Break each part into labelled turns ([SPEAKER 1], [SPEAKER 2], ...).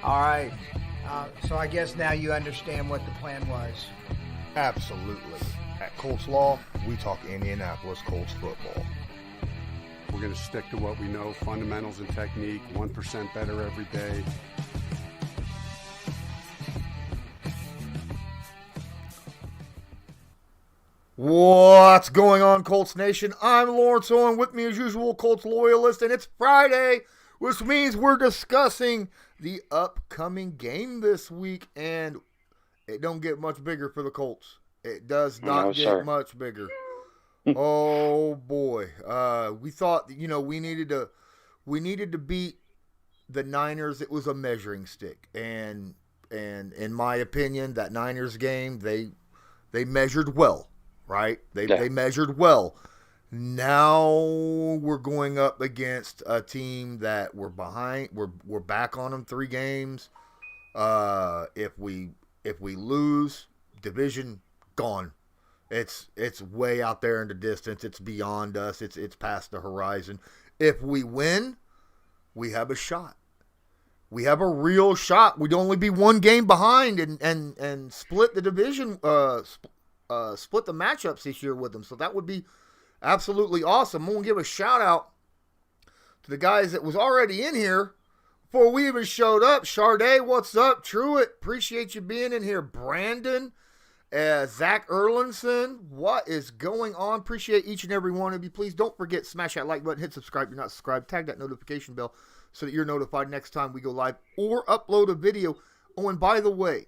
[SPEAKER 1] All right. So I guess now you understand what the plan was.
[SPEAKER 2] Absolutely. At Colts Law, we talk Indianapolis Colts football.
[SPEAKER 3] We're going to stick to what we know, fundamentals and technique, 1% better every day.
[SPEAKER 2] What's going on, Colts Nation? I'm Lawrence Owen, with me as usual, Colts Loyalist, and it's Friday, which means we're discussing the upcoming game this week, and it don't get much bigger for the Colts. It does not get much bigger. Oh boy. We thought, we needed to beat the Niners. It was a measuring stick, and in my opinion, that Niners game, they measured well. Right? They measured well. Now we're going up against a team that we're behind. We're back on them 3 games. If we lose, division gone. It's way out there in the distance. It's beyond us. It's past the horizon. If we win, we have a shot. We have a real shot. We'd only be 1 game behind and split the division. Split the matchups this year with them. So that would be absolutely awesome. I'm going to give a shout out to the guys that was already in here before we even showed up. Sade, what's up? Truett, appreciate you being in here. Brandon, Zach Erlinson, what is going on? Appreciate each and every one of you. Please don't forget, smash that like button, hit subscribe if you're not subscribed, tag that notification bell so that you're notified next time we go live or upload a video. Oh, and by the way,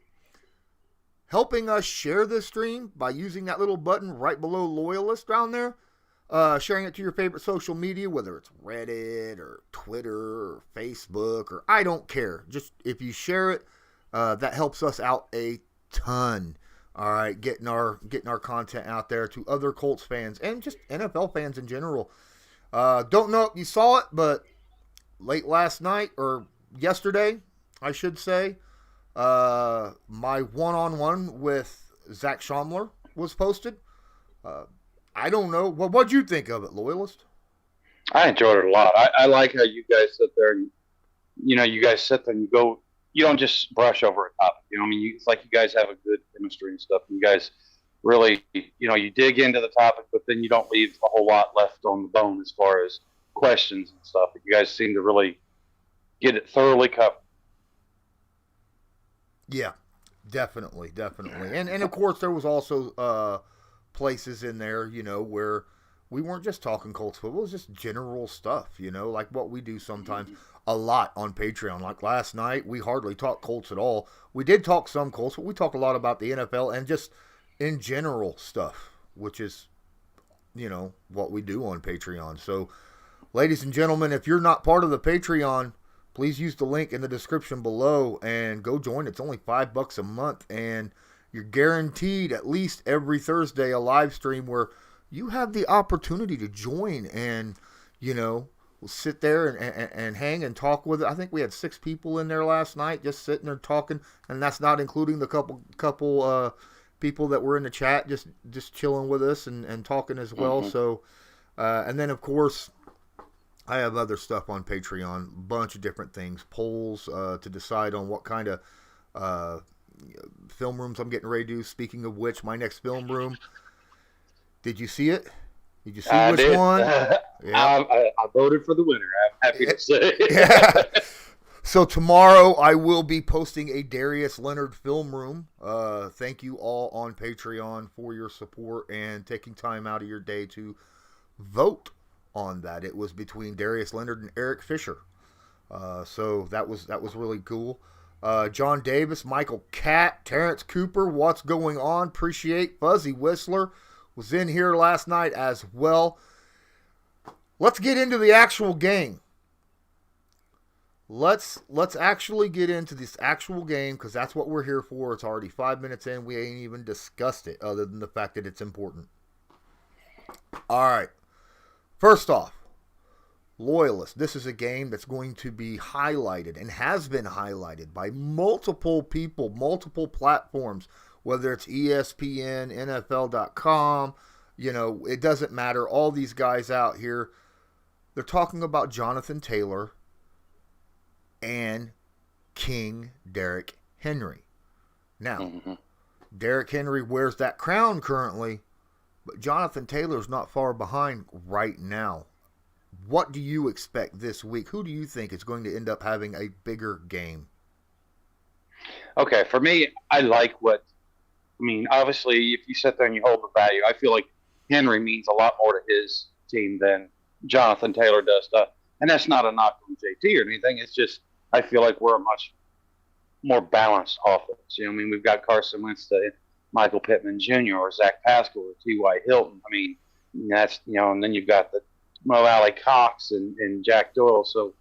[SPEAKER 2] helping us share this stream by using that little button right below Loyalist down there, sharing it to your favorite social media, whether it's Reddit or Twitter or Facebook, or I don't care. Just if you share it, that helps us out a ton. All right, getting our content out there to other Colts fans and just NFL fans in general. Don't know if you saw it, but late last night or yesterday, I should say, my one-on-one with Zach Schaumler was posted. I don't know. What'd you think of it, Loyalist?
[SPEAKER 4] I enjoyed it a lot. I like how you guys sit there and, you guys sit there and you go, you don't just brush over a topic. It's like you guys have a good chemistry and stuff. You guys really, you dig into the topic, but then you don't leave a whole lot left on the bone as far as questions and stuff. But you guys seem to really get it thoroughly covered.
[SPEAKER 2] Yeah, definitely. And of course, there was also places in there, where we weren't just talking Colts football. It was just general stuff, like what we do sometimes a lot on Patreon. Like last night, we hardly talked Colts at all. We did talk some Colts, but we talk a lot about the NFL and just in general stuff, which is, what we do on Patreon. So, ladies and gentlemen, if you're not part of the Patreon, please use the link in the description below and go join. It's only $5 a month, and you're guaranteed at least every Thursday a live stream where you have the opportunity to join and, we'll sit there and hang and talk with it. I think we had 6 people in there last night just sitting there talking, and that's not including the couple people that were in the chat just chilling with us and talking as well. Mm-hmm. So, and then, of course, I have other stuff on Patreon, a bunch of different things, polls to decide on what kind of film rooms I'm getting ready to do. Speaking of which, my next film room, did you see it? Did you see which one?
[SPEAKER 4] Yeah. I voted for the winner, I'm happy to say.
[SPEAKER 2] Yeah. So tomorrow I will be posting a Darius Leonard film room. Thank you all on Patreon for your support and taking time out of your day to vote on that. It was between Darius Leonard and Eric Fisher. So that was really cool. John Davis, Michael Catt, Terrence Cooper, what's going on? Appreciate Fuzzy Whistler was in here last night as well. Let's get into the actual game. Let's actually get into this actual game because that's what we're here for. It's already 5 minutes in. We ain't even discussed it other than the fact that it's important. All right. First off, Loyalist, this is a game that's going to be highlighted and has been highlighted by multiple people, multiple platforms, whether it's ESPN, NFL.com, it doesn't matter. All these guys out here, they're talking about Jonathan Taylor and King Derrick Henry. Now,
[SPEAKER 4] Mm-hmm.
[SPEAKER 2] Derrick Henry wears that crown currently, but Jonathan Taylor's not far behind right now. What do you expect this week? Who do you think is going to end up having a bigger game?
[SPEAKER 4] Okay, for me, obviously, if you sit there and you hold the value, I feel like Henry means a lot more to his team than Jonathan Taylor does. And that's not a knock on JT or anything. It's just I feel like we're a much more balanced offense. We've got Carson Wentz, Michael Pittman Jr. or Zach Pascal or T.Y. Hilton. That's and then you've got the Mo Alley Cox and Jack Doyle. So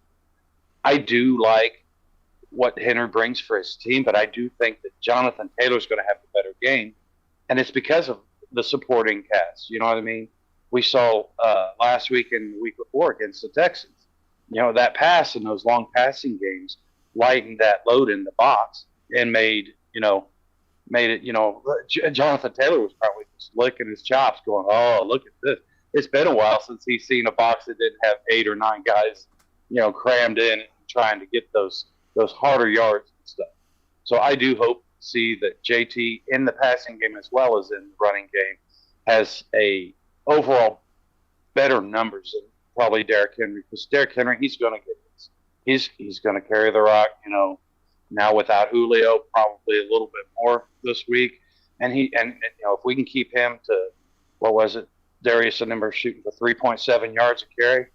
[SPEAKER 4] I do like what Henry brings for his team, but I do think that Jonathan Taylor's going to have the better game, and it's because of the supporting cast. You know what I mean? We saw last week and the week before against the Texans. That pass in those long passing games lightened that load in the box and made it. Jonathan Taylor was probably just licking his chops, going, "Oh, look at this." It's been a while since he's seen a box that didn't have 8 or 9 guys, crammed in and trying to get those harder yards and stuff. So I do hope to see that JT in the passing game as well as in the running game has a overall better numbers than probably Derrick Henry, because Derrick Henry, he's going to get this. He's going to carry the rock, now without Julio, probably a little bit more this week. And if we can keep him to, what was it, Darius and Nimber shooting for 3.7 yards a carry,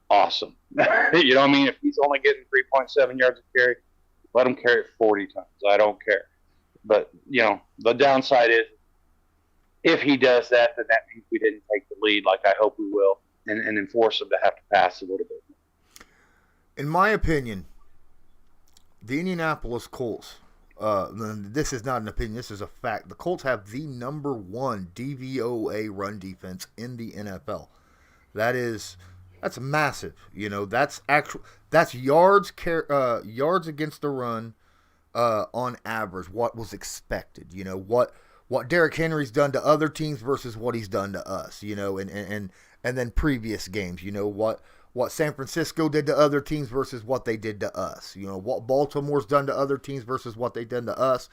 [SPEAKER 4] awesome. If he's only getting 3.7 yards a carry, let him carry it 40 times. I don't care. But, the downside is if he does that, then that means we didn't take the lead like I hope we will and enforce him to have to pass a little bit.
[SPEAKER 2] In my opinion, the Indianapolis Colts, this is not an opinion, this is a fact. The Colts have the number 1 DVOA run defense in the NFL. That's massive. That's yards against the run on average, what was expected. What Derrick Henry's done to other teams versus what he's done to us, and then previous games, what San Francisco did to other teams versus what they did to us. What Baltimore's done to other teams versus what they did to us.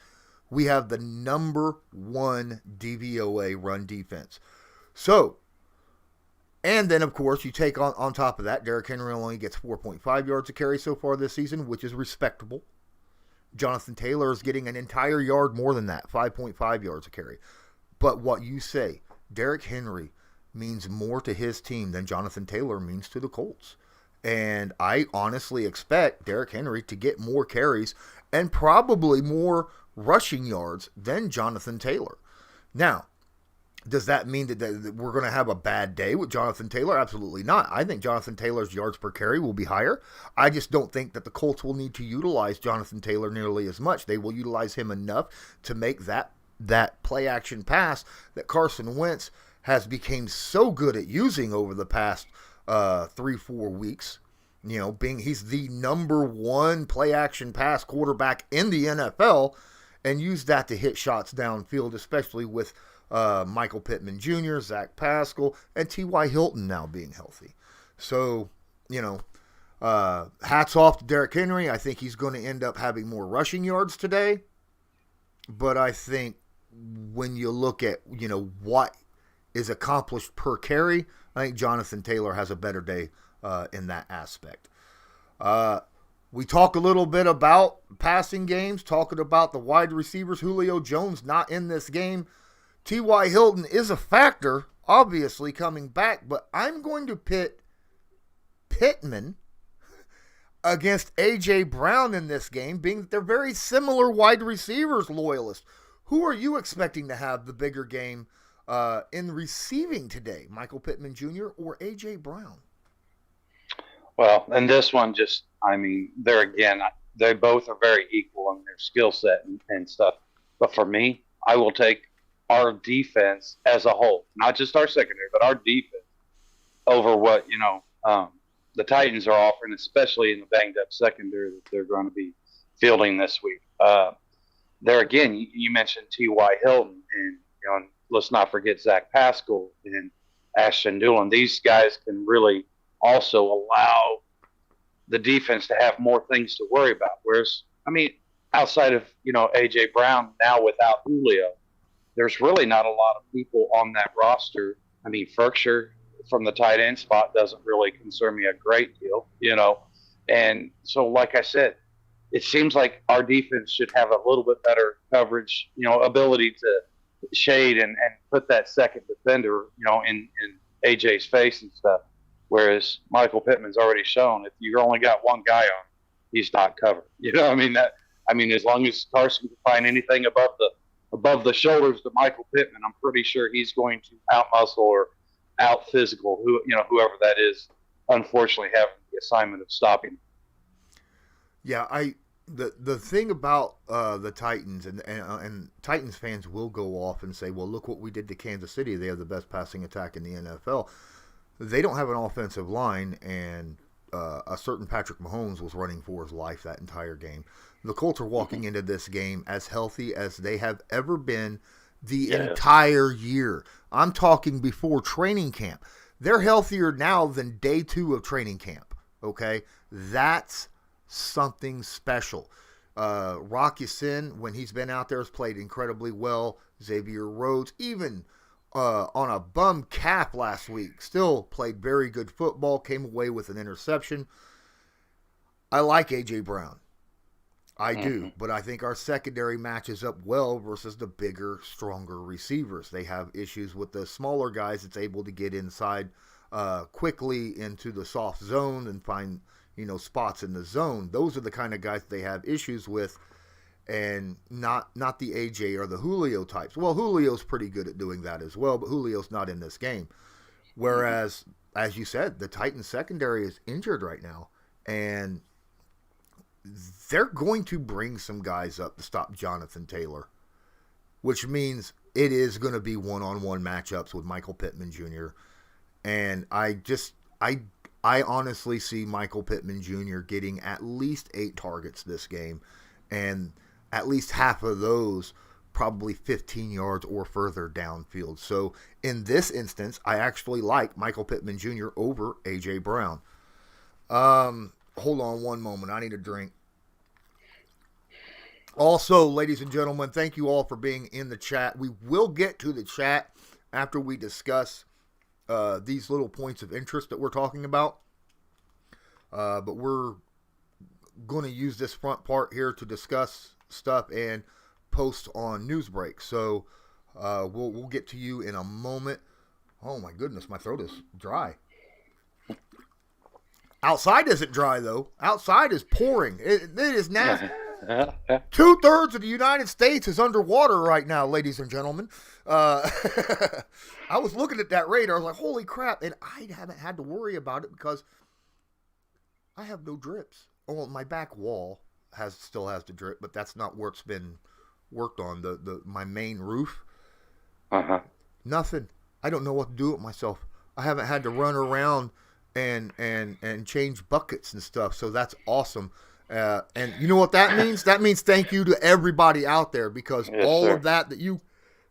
[SPEAKER 2] We have the number 1 DVOA run defense. So, and then, of course, you take on top of that, Derrick Henry only gets 4.5 yards a carry so far this season, which is respectable. Jonathan Taylor is getting an entire yard more than that, 5.5 yards a carry. But what you say, Derrick Henry means more to his team than Jonathan Taylor means to the Colts. And I honestly expect Derrick Henry to get more carries and probably more rushing yards than Jonathan Taylor. Now, does that mean that we're going to have a bad day with Jonathan Taylor? Absolutely not. I think Jonathan Taylor's yards per carry will be higher. I just don't think that the Colts will need to utilize Jonathan Taylor nearly as much. They will utilize him enough to make that play action pass that Carson Wentz has become so good at using over the past 3-4 weeks. He's the number 1 play action pass quarterback in the NFL, and use that to hit shots downfield, especially with Michael Pittman Jr., Zach Pascal, and T.Y. Hilton now being healthy. So, hats off to Derrick Henry. I think he's going to end up having more rushing yards today. But I think when you look at, what is accomplished per carry, I think Jonathan Taylor has a better day in that aspect. We talk a little bit about passing games, talking about the wide receivers. Julio Jones not in this game. T.Y. Hilton is a factor, obviously, coming back, but I'm going to pit Pittman against A.J. Brown in this game, being that they're very similar wide receivers, Loyalist. Who are you expecting to have the bigger game in receiving today, Michael Pittman Jr. or A.J. Brown?
[SPEAKER 4] Well, and this one they both are very equal in their skill set and stuff. But for me, I will take our defense as a whole, not just our secondary, but our defense over what, the Titans are offering, especially in the banged up secondary that they're going to be fielding this week. There again, you mentioned T.Y. Hilton, and let's not forget Zach Pascal and Ashton Dulin. These guys can really also allow the defense to have more things to worry about. Whereas I mean, outside of, A.J. Brown now without Julio, there's really not a lot of people on that roster. I mean, Ferkshire from the tight end spot doesn't really concern me a great deal. And so, like I said, it seems like our defense should have a little bit better coverage, ability to shade and put that second defender, in AJ's face and stuff. Whereas Michael Pittman's already shown if you only got one guy on, he's not covered. As long as Carson can find anything above the shoulders to Michael Pittman, I'm pretty sure he's going to outmuscle or out physical whoever that is. Unfortunately, having the assignment of stopping.
[SPEAKER 2] Yeah, the thing about the Titans and Titans fans will go off and say, well, look what we did to Kansas City. They have the best passing attack in the NFL. They don't have an offensive line, and a certain Patrick Mahomes was running for his life that entire game. The Colts are walking into this game as healthy as they have ever been the entire year. I'm talking before training camp. They're healthier now than day 2 of training camp, okay? That's something special. Rock Ya-Sin, when he's been out there, has played incredibly well. Xavier Rhodes, even on a bum calf last week, still played very good football, came away with an interception. I like A.J. Brown. I do, but I think our secondary matches up well versus the bigger, stronger receivers. They have issues with the smaller guys that's able to get inside quickly into the soft zone and find, spots in the zone. Those are the kind of guys they have issues with, and not the AJ or the Julio types. Well, Julio's pretty good at doing that as well, but Julio's not in this game. Whereas, as you said, the Titans secondary is injured right now, and they're going to bring some guys up to stop Jonathan Taylor, which means it is going to be one-on-one matchups with Michael Pittman Jr. And I honestly see Michael Pittman Jr. getting at least 8 targets this game, and at least half of those probably 15 yards or further downfield. So in this instance, I actually like Michael Pittman Jr. over A.J. Brown. Hold on one moment. I need a drink. Also, ladies and gentlemen, thank you all for being in the chat. We will get to the chat after we discuss these little points of interest that we're talking about. But we're going to use this front part here to discuss stuff and post on news break. So we'll get to you in a moment. Oh my goodness, my throat is dry. Outside isn't dry, though. Outside is pouring. It is nasty. 2/3 of the United States is underwater right now, ladies and gentlemen. I was looking at that radar. I was like, holy crap. And I haven't had to worry about it because I have no drips. Oh, my back wall still has the drip, but that's not where it's been worked on. My main roof. Nothing. I don't know what to do with myself. I haven't had to run around and change buckets and stuff, so that's awesome. And you know what that means? That means thank you to everybody out there, because all of that you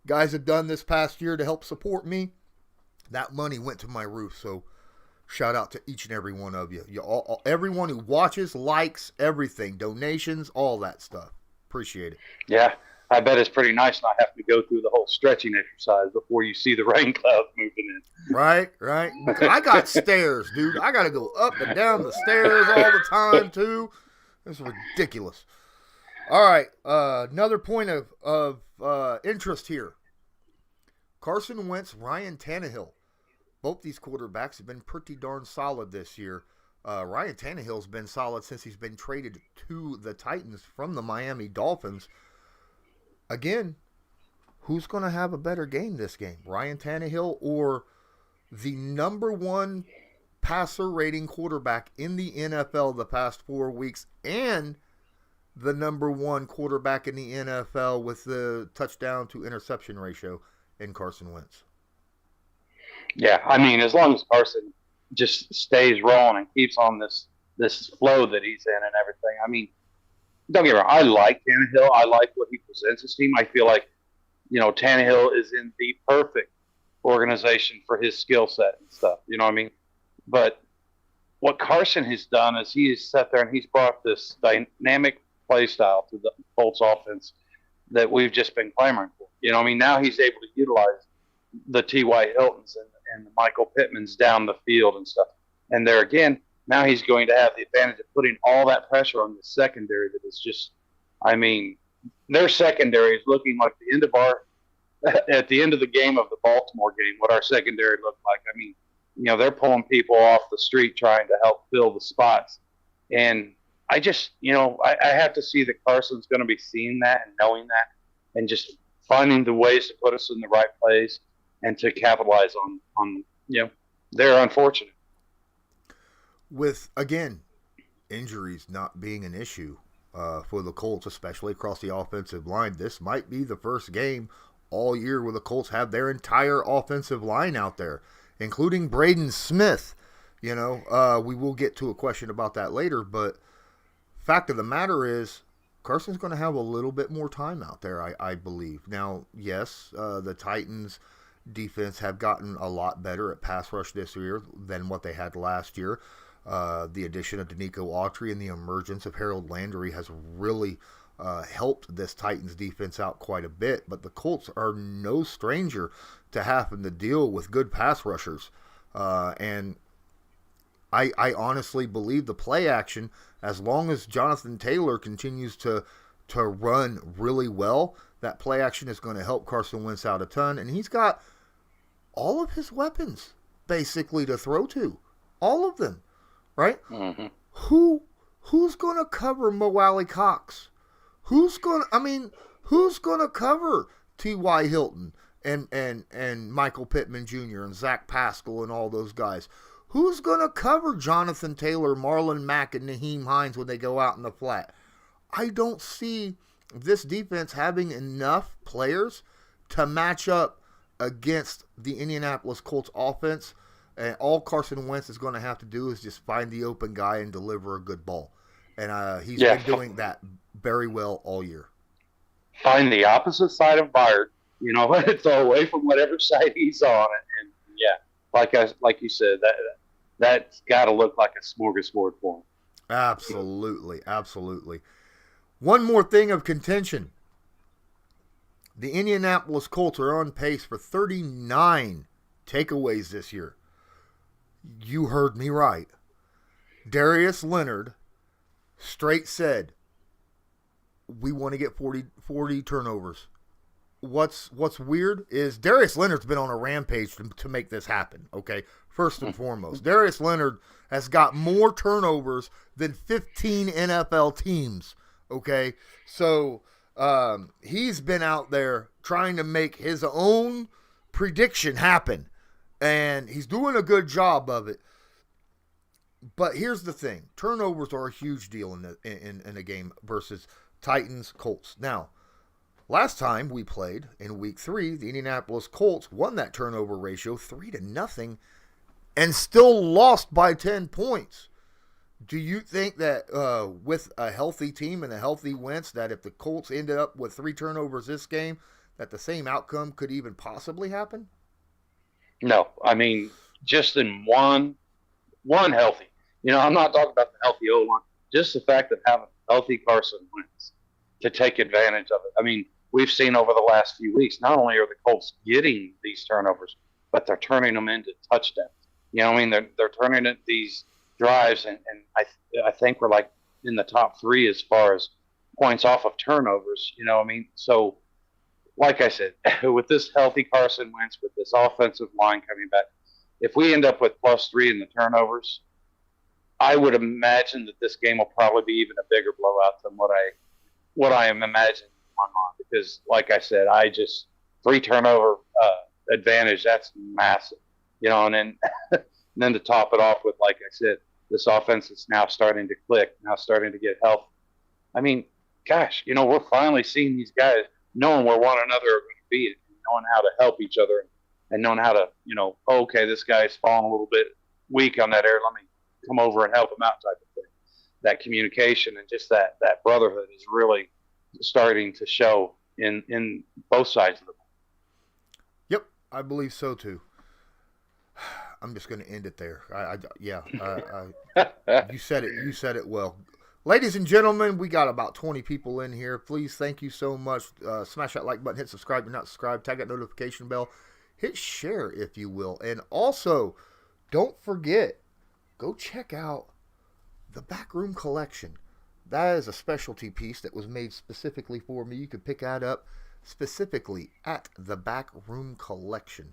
[SPEAKER 2] guys have done this past year to help support me, that money went to my roof. So shout out to each and every one of you. Everyone who watches, likes, everything, donations, all that stuff. Appreciate it.
[SPEAKER 4] Yeah, I bet it's pretty nice not having to go through the whole stretching exercise before you see the rain clouds moving in.
[SPEAKER 2] Right. I got stairs, dude. I got to go up and down the stairs all the time, too. It's ridiculous. All right, another point of interest here. Carson Wentz, Ryan Tannehill. Both these quarterbacks have been pretty darn solid this year. Ryan Tannehill's been solid since he's been traded to the Titans from the Miami Dolphins. Again, who's going to have a better game this game? Ryan Tannehill or the number 1 passer rating quarterback in the NFL the past 4 weeks and the number 1 quarterback in the NFL with the touchdown to interception ratio in Carson Wentz?
[SPEAKER 4] Yeah, as long as Carson just stays rolling and keeps on this flow that he's in and everything. Don't get me wrong. I like Tannehill. I like what he presents his team. I feel like, Tannehill is in the perfect organization for his skill set and stuff. You know what I mean? But what Carson has done is he has sat there and he's brought this dynamic play style to the Colts offense that we've just been clamoring for. Now he's able to utilize the T.Y. Hiltons and the Michael Pittmans down the field and stuff. And there again, now he's going to have the advantage of putting all that pressure on the secondary that is just, their secondary is looking like the end of at the end of the game of the Baltimore game, what our secondary looked like. They're pulling people off the street trying to help fill the spots. And I just, I have to see that Carson's going to be seeing that and knowing that and just finding the ways to put us in the right place and to capitalize on they're unfortunate.
[SPEAKER 2] With, again, injuries not being an issue for the Colts, especially across the offensive line, this might be the first game all year where the Colts have their entire offensive line out there, including Braden Smith. We will get to a question about that later, but fact of the matter is Carson's going to have a little bit more time out there, I believe. Now, yes, the Titans defense have gotten a lot better at pass rush this year than what they had last year. The addition of Danico Autry and the emergence of Harold Landry has really helped this Titans defense out quite a bit, but the Colts are no stranger to having to deal with good pass rushers. And I honestly believe the play action, as long as Jonathan Taylor continues to run really well, that play action is going to help Carson Wentz out a ton. And he's got all of his weapons basically to throw to. All of them, right? Mm-hmm. Who's going to cover Mo Alley Cox? Who's going to cover T.Y. Hilton and Michael Pittman Jr. and Zach Pascal and all those guys? Who's going to cover Jonathan Taylor, Marlon Mack, and Naheem Hines when they go out in the flat? I don't see this defense having enough players to match up against the Indianapolis Colts offense. And all Carson Wentz is going to have to do is just find the open guy and deliver a good ball. And he's been doing that very well all year.
[SPEAKER 4] Find the opposite side of Byard, throw away from whatever side he's on. And like you said, that's got to look like a smorgasbord for him.
[SPEAKER 2] Absolutely, absolutely. One more thing of contention. The Indianapolis Colts are on pace for 39 takeaways this year. You heard me right. Darius Leonard straight said, we want to get 40 turnovers. What's weird is Darius Leonard's been on a rampage to make this happen, okay? First and foremost, Darius Leonard has got more turnovers than 15 NFL teams, okay? So he's been out there trying to make his own prediction happen, and he's doing a good job of it. But here's the thing. Turnovers are a huge deal in a game versus Titans-Colts. Now, last time we played in Week 3, the Indianapolis Colts won that turnover ratio 3-0 and still lost by 10 points. Do you think that with a healthy team and a healthy Wentz, that if the Colts ended up with 3 turnovers this game, that the same outcome could even possibly happen?
[SPEAKER 4] No. Just in one healthy. I'm not talking about the healthy O-line. Just the fact of having a healthy Carson Wentz to take advantage of it. We've seen over the last few weeks, not only are the Colts getting these turnovers, but they're turning them into touchdowns. They're turning it these drives, and I think we're like in the top 3 as far as points off of turnovers. So like I said, with this healthy Carson Wentz, with this offensive line coming back, if we end up with +3 in the turnovers, I would imagine that this game will probably be even a bigger blowout than what I am imagining in my mind. Because, like I said, 3 turnover advantage, that's massive. And then to top it off with, like I said, this offense is now starting to click, now starting to get healthy. We're finally seeing these guys knowing where one another are going to be and knowing how to help each other and knowing how to, okay, this guy's falling a little bit weak on that area. Let me come over and help him out type of thing. That communication and just that brotherhood is really starting to show in both sides of the ball.
[SPEAKER 2] Yep, I believe so too. I'm just going to end it there. You said it. You said it well. Ladies and gentlemen, we got about 20 people in here. Please, thank you so much. Smash that like button, hit subscribe if you're not subscribed, tag that notification bell, hit share if you will. And also, don't forget, go check out the Backroom Collection. That is a specialty piece that was made specifically for me. You can pick that up specifically at the Backroom Collection.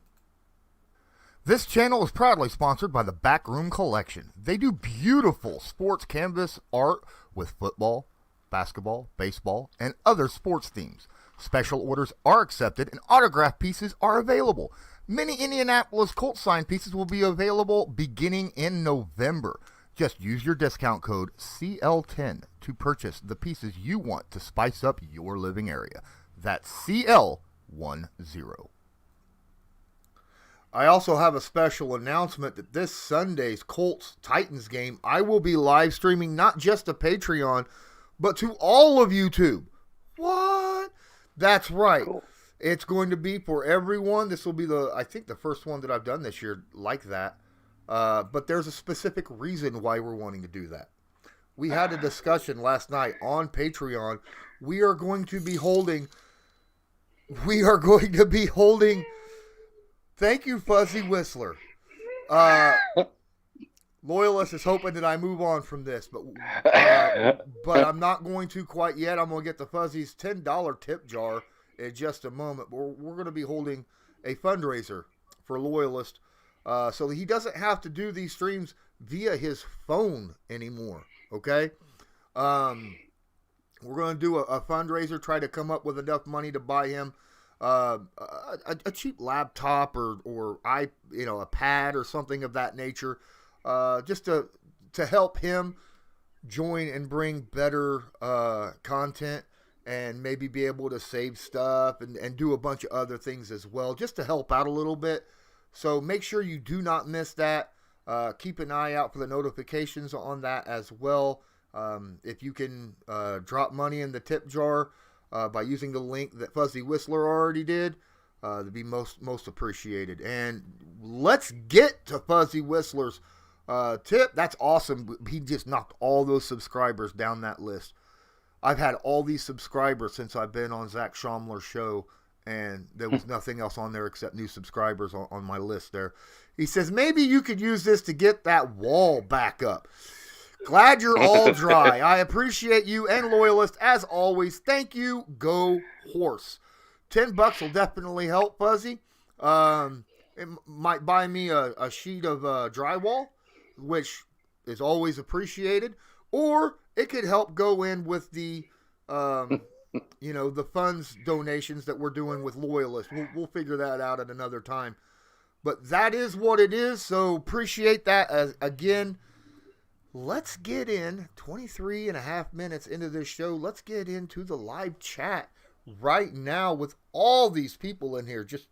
[SPEAKER 2] This channel is proudly sponsored by the Backroom Collection. They do beautiful sports canvas art with football, basketball, baseball, and other sports themes. Special orders are accepted and autograph pieces are available. Many Indianapolis Colts signed pieces will be available beginning in November. Just use your discount code CL10 to purchase the pieces you want to spice up your living area. That's CL10. I also have a special announcement that this Sunday's Colts-Titans game, I will be live streaming not just to Patreon, but to all of YouTube. What? That's right. Cool. It's going to be for everyone. This will be I think the first one that I've done this year like that. But there's a specific reason why we're wanting to do that. We had a discussion last night on Patreon. We are going to be holding. Thank you, Fuzzy Whistler. Loyalist is hoping that I move on from this, but I'm not going to quite yet. I'm going to get the Fuzzy's $10 tip jar in just a moment. We're going to be holding a fundraiser for Loyalist, so that he doesn't have to do these streams via his phone anymore. Okay, we're going to do a fundraiser, try to come up with enough money to buy him a cheap laptop or a pad or something of that nature, just to help him join and bring better content and maybe be able to save stuff and do a bunch of other things as well, just to help out a little bit. So make sure you do not miss that. Keep an eye out for the notifications on that as well. If you can drop money in the tip jar by using the link that Fuzzy Whistler already did, that'd be most appreciated. And let's get to Fuzzy Whistler's tip. That's awesome. He just knocked all those subscribers down that list. I've had all these subscribers since I've been on Zach Schaumler's show, and there was nothing else on there except new subscribers on my list there. He says, maybe you could use this to get that wall back up. Glad you're all dry. I appreciate you and Loyalist as always. Thank you. Go Horse. $10 will definitely help, Fuzzy. It might buy me a sheet of drywall, which is always appreciated. Or it could help go in with the, the funds donations that we're doing with Loyalist. We'll figure that out at another time. But that is what it is. So appreciate that. Again, let's get in 23 and a half minutes into this show. Let's get into the live chat right now with all these people in here. Just,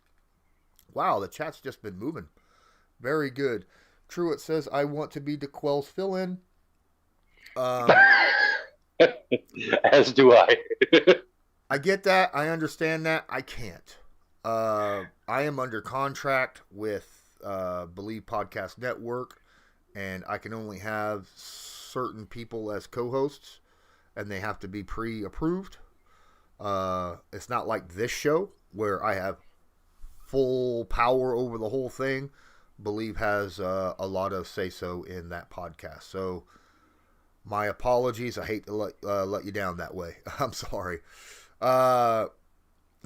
[SPEAKER 2] wow, the chat's just been moving. Very good. Truett says, I want to be DeQuell's fill-in.
[SPEAKER 4] As do I.
[SPEAKER 2] I get that. I understand that. I can't. I am under contract with Believe Podcast Network, and I can only have certain people as co-hosts, and they have to be pre-approved. It's not like this show where I have full power over the whole thing. Believe has a lot of say-so in that podcast. So my apologies. I hate to let you down that way. I'm sorry.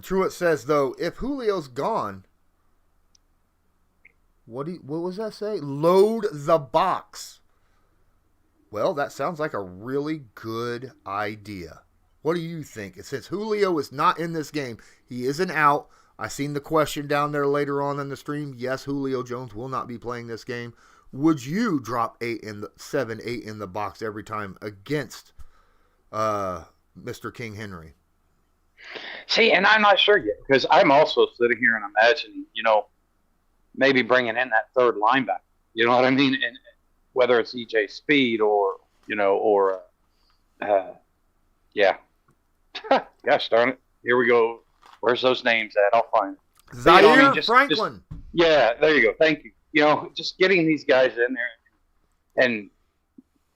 [SPEAKER 2] Truett says, though, if Julio's gone, what was that say? Load the box. Well, that sounds like a really good idea. What do you think? Since Julio is not in this game, he is an out. I seen the question down there later on in the stream. Yes, Julio Jones will not be playing this game. Would you drop 8 in the box every time against Mr. King Henry?
[SPEAKER 4] See, and I'm not sure yet, because I'm also sitting here and imagining, maybe bringing in that third linebacker. You know what I mean? And whether it's EJ Speed or yeah. Gosh darn it. Here we go. Where's those names at? I'll find it.
[SPEAKER 2] Zaire Franklin.
[SPEAKER 4] Yeah, there you go. Thank you. Just getting these guys in there and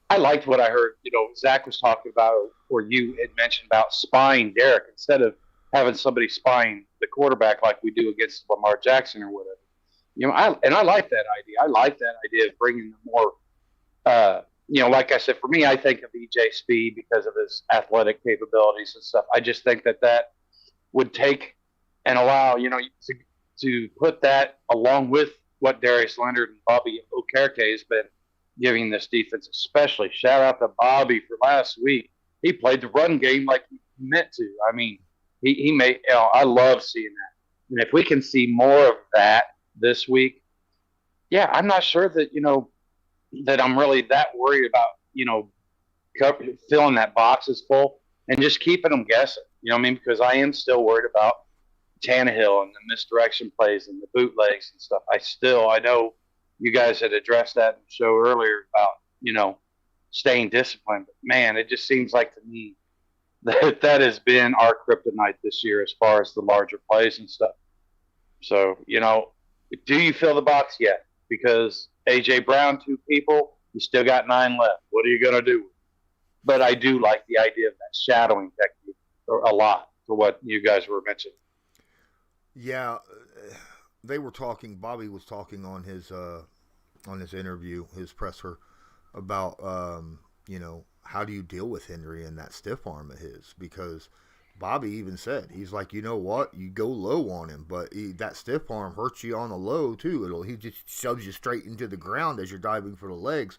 [SPEAKER 4] I liked what I heard. Zach was talking about, or you had mentioned about spying Derrick instead of having somebody spying the quarterback like we do against Lamar Jackson or whatever. I like that idea. I like that idea of bringing the more, like I said, for me, I think of EJ Speed because of his athletic capabilities and stuff. I just think that would take and allow, to put that along with what Darius Leonard and Bobby Okereke has been giving this defense, especially. Shout out to Bobby for last week. He played the run game like he meant to. I mean, he made. I love seeing that. And if we can see more of that this week, yeah, I'm not sure that that I'm really that worried about filling that box is full and just keeping them guessing. You know what I mean? Because I am still worried about Tannehill and the misdirection plays and the bootlegs and stuff. I know you guys had addressed that in the show earlier about, staying disciplined. But man, it just seems like to me that has been our kryptonite this year as far as the larger plays and stuff. So, do you fill the box yet? Because A.J. Brown, 2 people, you still got 9 left. What are you going to do? But I do like the idea of that shadowing technique a lot for what you guys were mentioning.
[SPEAKER 2] Yeah, they were talking. Bobby was talking on his interview, his presser, about how do you deal with Henry and that stiff arm of his? Because Bobby even said, he's like, you know what, you go low on him, but that stiff arm hurts you on the low too. He just shoves you straight into the ground as you're diving for the legs.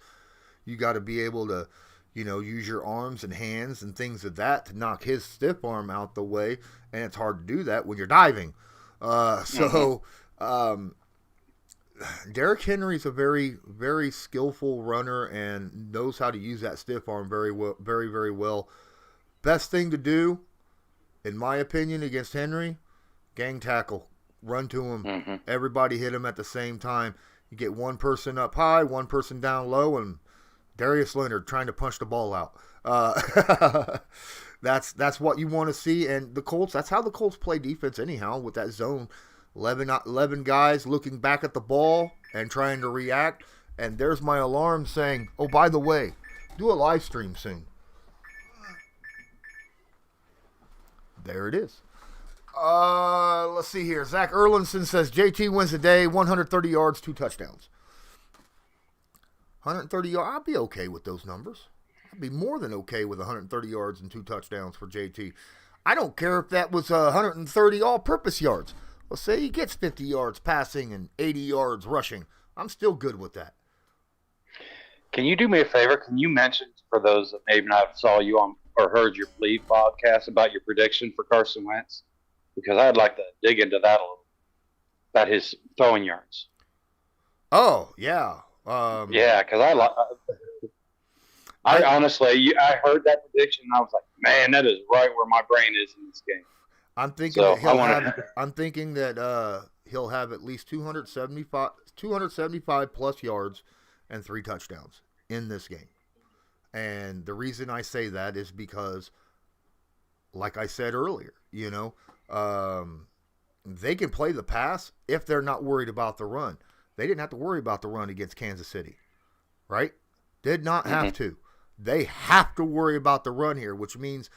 [SPEAKER 2] You got to be able to use your arms and hands and things of that to knock his stiff arm out the way, and it's hard to do that when you're diving. Derrick Henry's a very, very skillful runner and knows how to use that stiff arm very well, very, very well. Best thing to do, in my opinion, against Henry, gang tackle. Run to him. Mm-hmm. Everybody hit him at the same time. You get one person up high, one person down low, and Darius Leonard trying to punch the ball out. That's what you want to see. And the Colts, that's how the Colts play defense anyhow, with that zone. 11 guys looking back at the ball and trying to react. And there's my alarm saying, oh, by the way, do a live stream soon. There it is. Let's see here. Zach Erlinson says JT wins the day, 130 yards, 2 touchdowns. 130 yards, I'll be okay with those numbers. I'd be more than okay with 130 yards and 2 touchdowns for JT. I don't care if that was 130 all-purpose yards. Let's say he gets 50 yards passing and 80 yards rushing. I'm still good with that.
[SPEAKER 4] Can you do me a favor? Can you mention, for those that maybe not saw you on or heard your Bleed podcast, about your prediction for Carson Wentz? Because I'd like to dig into that a little, about his throwing yards.
[SPEAKER 2] Oh, yeah.
[SPEAKER 4] Yeah, because I honestly, I heard that prediction and I was like, man, that is right where my brain is in this game.
[SPEAKER 2] I'm thinking that he'll have at least 275 plus yards and 3 touchdowns in this game. And the reason I say that is because, like I said earlier, they can play the pass if they're not worried about the run. They didn't have to worry about the run against Kansas City, right? Did not have to. They have to worry about the run here, which means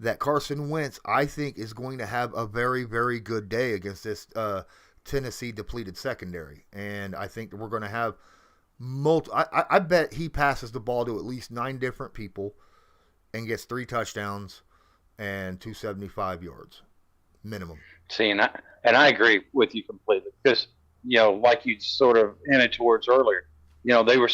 [SPEAKER 2] that Carson Wentz, I think, is going to have a very, very good day against this Tennessee depleted secondary. And I think that we're going to have I bet he passes the ball to at least 9 different people and gets 3 touchdowns and 275 yards minimum.
[SPEAKER 4] See, and I agree with you completely because, like you sort of hinted towards earlier, they were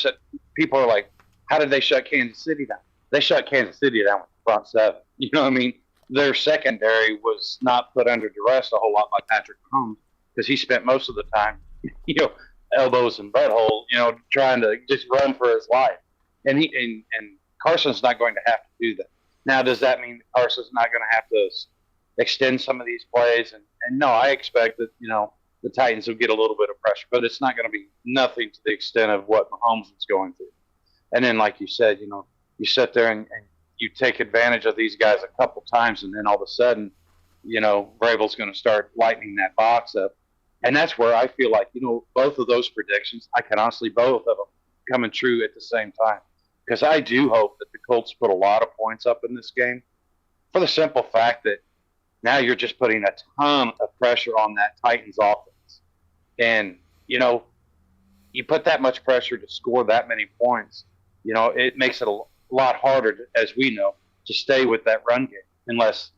[SPEAKER 4] people are like, how did they shut Kansas City down? They shut Kansas City down with the front 7. You know what I mean? Their secondary was not put under duress a whole lot by Patrick Mahomes because he spent most of the time, elbows and butthole, trying to just run for his life. And Carson's not going to have to do that. Now, does that mean that Carson's not going to have to extend some of these plays? And no, I expect that, the Titans will get a little bit of pressure, but it's not going to be nothing to the extent of what Mahomes is going through. And then, like you said, you sit there and you take advantage of these guys a couple times, and then all of a sudden, Vrabel's going to start lightening that box up. And that's where I feel like, both of those predictions, I can honestly both of them coming true at the same time. because I do hope that the Colts put a lot of points up in this game for the simple fact that now you're just putting a ton of pressure on that Titans offense. And, you put that much pressure to score that many points, it makes it a lot harder, as we know, to stay with that run game unless,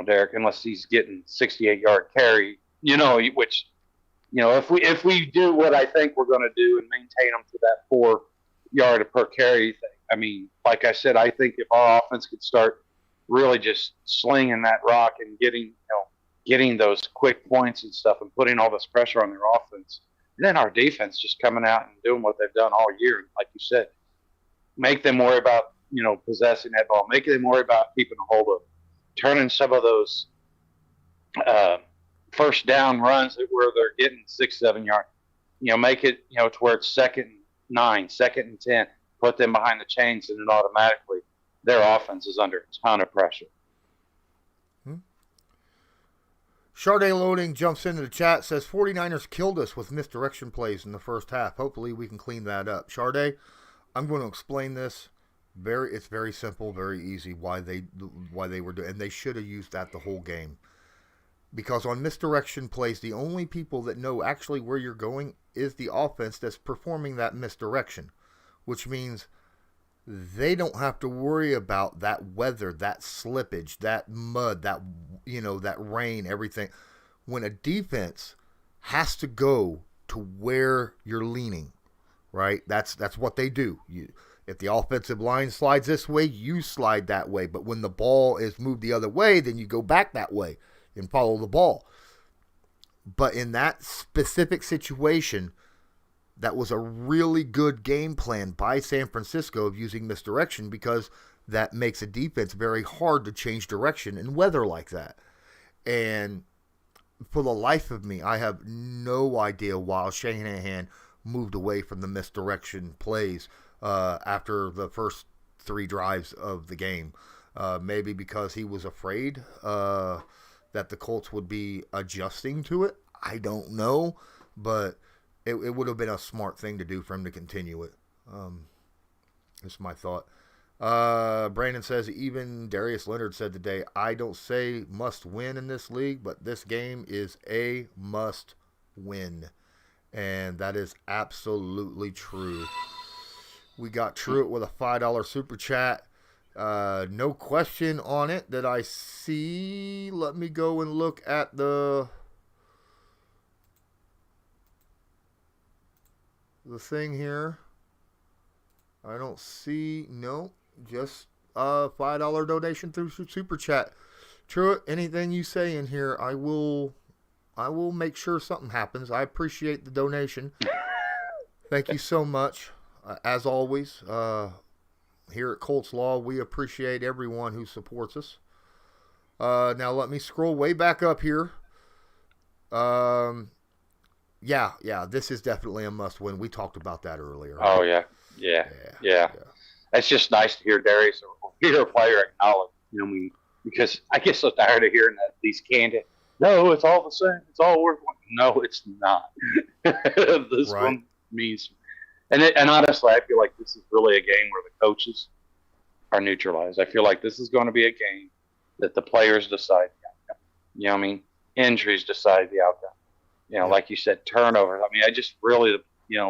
[SPEAKER 4] Derrick, unless he's getting 68-yard carry, which, if we do what I think we're going to do and maintain them to that 4-yard per carry thing, I mean, like I said, I think if our offense could start really just slinging that rock and getting those quick points and stuff and putting all this pressure on their offense, and then our defense just coming out and doing what they've done all year, like you said, make them worry about, possessing that ball, make them worry about keeping a hold of it, turning some of those first down runs where they're getting 6-7 yards, make it, to where it's 2nd and 9, 2nd and 10, put them behind the chains, and then automatically their offense is under a ton of pressure.
[SPEAKER 2] Sade Loading jumps into the chat, says 49ers killed us with misdirection plays in the first half. Hopefully we can clean that up. Sade, I'm going to explain this. It's very simple, very easy why they were doing, and they should have used that the whole game. Because on misdirection plays, the only people that know actually where you're going is the offense that's performing that misdirection, which means they don't have to worry about that weather, that slippage, that mud, that that rain, everything. When a defense has to go to where you're leaning, right? That's what they do. If the offensive line slides this way, you slide that way. But when the ball is moved the other way, then you go back that way and follow the ball. But in that specific situation, that was a really good game plan by San Francisco of using misdirection, because that makes a defense very hard to change direction in weather like that. And for the life of me, I have no idea why Shanahan moved away from the misdirection plays after the first 3 drives of the game. Maybe because he was afraid that the Colts would be adjusting to it. I don't know, but it would have been a smart thing to do for him to continue it. That's my thought. Brandon says, even Darius Leonard said today, I don't say must win in this league, but this game is a must win. And that is absolutely true. We got Truett with a $5 super chat. No question on it that I see. Let me go and look at the thing here. I don't see, no, just a $5 donation through super chat. Truett, anything you say in here, I will make sure something happens. I appreciate the donation. Thank you so much. As always, here at Colts Law, we appreciate everyone who supports us. Now let me scroll way back up here. Yeah, this is definitely a must-win. We talked about that earlier. Right?
[SPEAKER 4] Oh, yeah. It's just nice to hear Darius or hear a player acknowledge, because I get so tired of hearing that these candid, no, it's all the same. It's all worth one. No, it's not. This
[SPEAKER 2] right.
[SPEAKER 4] One means, and honestly, I feel like this is really a game where the coaches are neutralized. I feel like this is going to be a game that the players decide the outcome. You know what I mean? Injuries decide the outcome. Like you said, turnovers. I mean, I just really,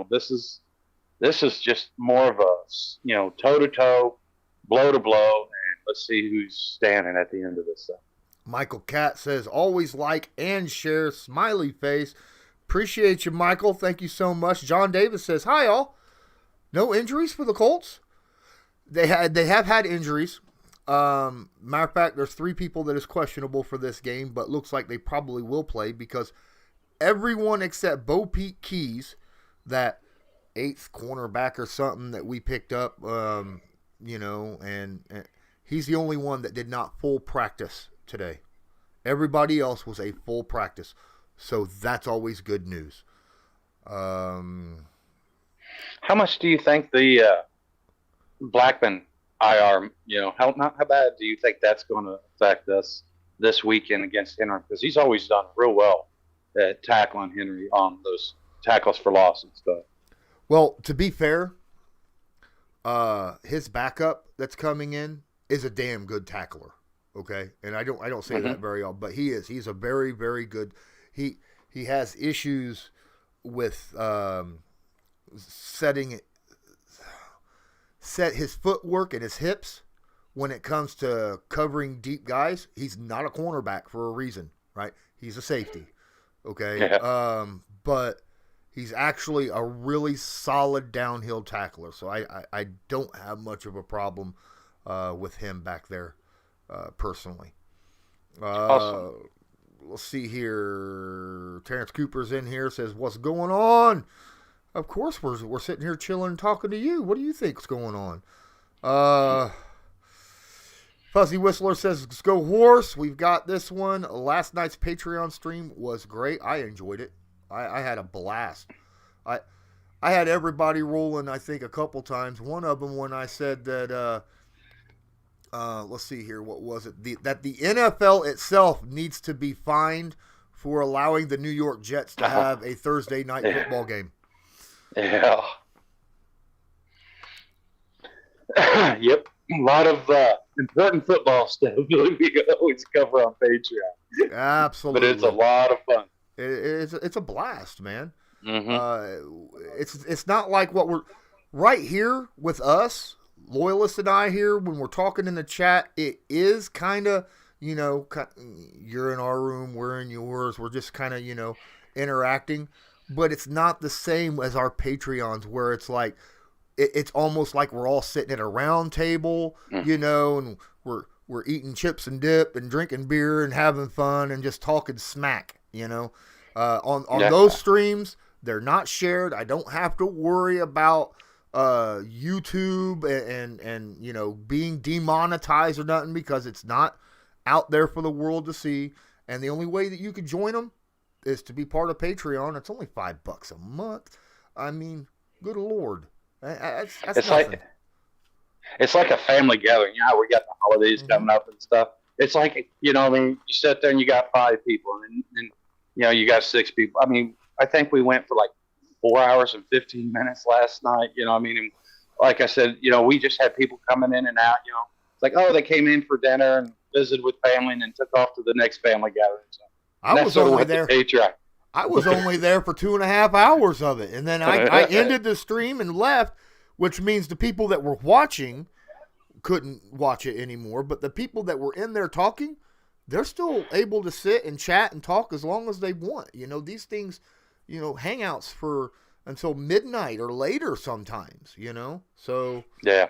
[SPEAKER 4] this is just more of a, toe-to-toe, blow-to-blow, and let's see who's standing at the end of this stuff.
[SPEAKER 2] Michael Catt says, always like and share, smiley face. Appreciate you, Michael. Thank you so much. John Davis says, hi, all. No injuries for the Colts? They have had injuries. Matter of fact, there's 3 people that is questionable for this game, but looks like they probably will play because everyone except Bo Peep Keys, that 8th cornerback or something that we picked up, and he's the only one that did not full practice today. Everybody else was a full practice. So that's always good news.
[SPEAKER 4] How much do you think the Blackman IR, how bad do you think that's going to affect us this weekend against Henry? Because he's always done real well at tackling Henry on those tackles for loss and stuff.
[SPEAKER 2] Well, to be fair, his backup that's coming in is a damn good tackler. Okay, and I don't say that very often, but he is. He's a very, very good. He has issues with set his footwork and his hips when it comes to covering deep guys. He's not a cornerback for a reason, right? He's a safety. Okay,
[SPEAKER 4] Yeah.
[SPEAKER 2] But he's actually a really solid downhill tackler. So I don't have much of a problem with him back there. Personally.
[SPEAKER 4] Awesome.
[SPEAKER 2] Let's see here. Terrence Cooper's in here, says, what's going on? Of course, we're sitting here chilling and talking to you. What do you think's going on? Fuzzy Whistler says, let's go horse. We've got this one. Last night's Patreon stream was great. I enjoyed it. I had a blast. I had everybody rolling, I think, a couple times. One of them when I said that let's see here. What was it? That the NFL itself needs to be fined for allowing the New York Jets to have a Thursday night football game.
[SPEAKER 4] Yeah. Yep. A lot of important football stuff we always cover on Patreon.
[SPEAKER 2] Absolutely.
[SPEAKER 4] But it's a lot of fun.
[SPEAKER 2] It's a blast, man.
[SPEAKER 4] Mm-hmm.
[SPEAKER 2] It's not like what we're right here with us. Loyalist and I here, when we're talking in the chat, it is kind of, you're in our room, we're in yours. We're just kind of, interacting. But it's not the same as our Patreons where it's like, it's almost like we're all sitting at a round table, and we're eating chips and dip and drinking beer and having fun and just talking smack, On those streams, they're not shared. I don't have to worry about YouTube and being demonetized or nothing because it's not out there for the world to see. And the only way that you can join them is to be part of Patreon. It's only $5 a month. I mean, good Lord, that's
[SPEAKER 4] It's
[SPEAKER 2] nothing.
[SPEAKER 4] it's like a family gathering. You know how we got the holidays coming up and stuff. It's like, you sit there and you got 5 people and you got 6 people. I mean, I think we went for like 4 hours and 15 minutes last night. And like I said, we just had people coming in and out. It's like, oh, they came in for dinner and visited with family and then took off to the next family gathering. So
[SPEAKER 2] I was only there. I was only there for 2.5 hours of it, and then I ended the stream and left, which means the people that were watching couldn't watch it anymore. But the people that were in there talking, they're still able to sit and chat and talk as long as they want. These things. Hangouts for until midnight or later sometimes, so. Yeah.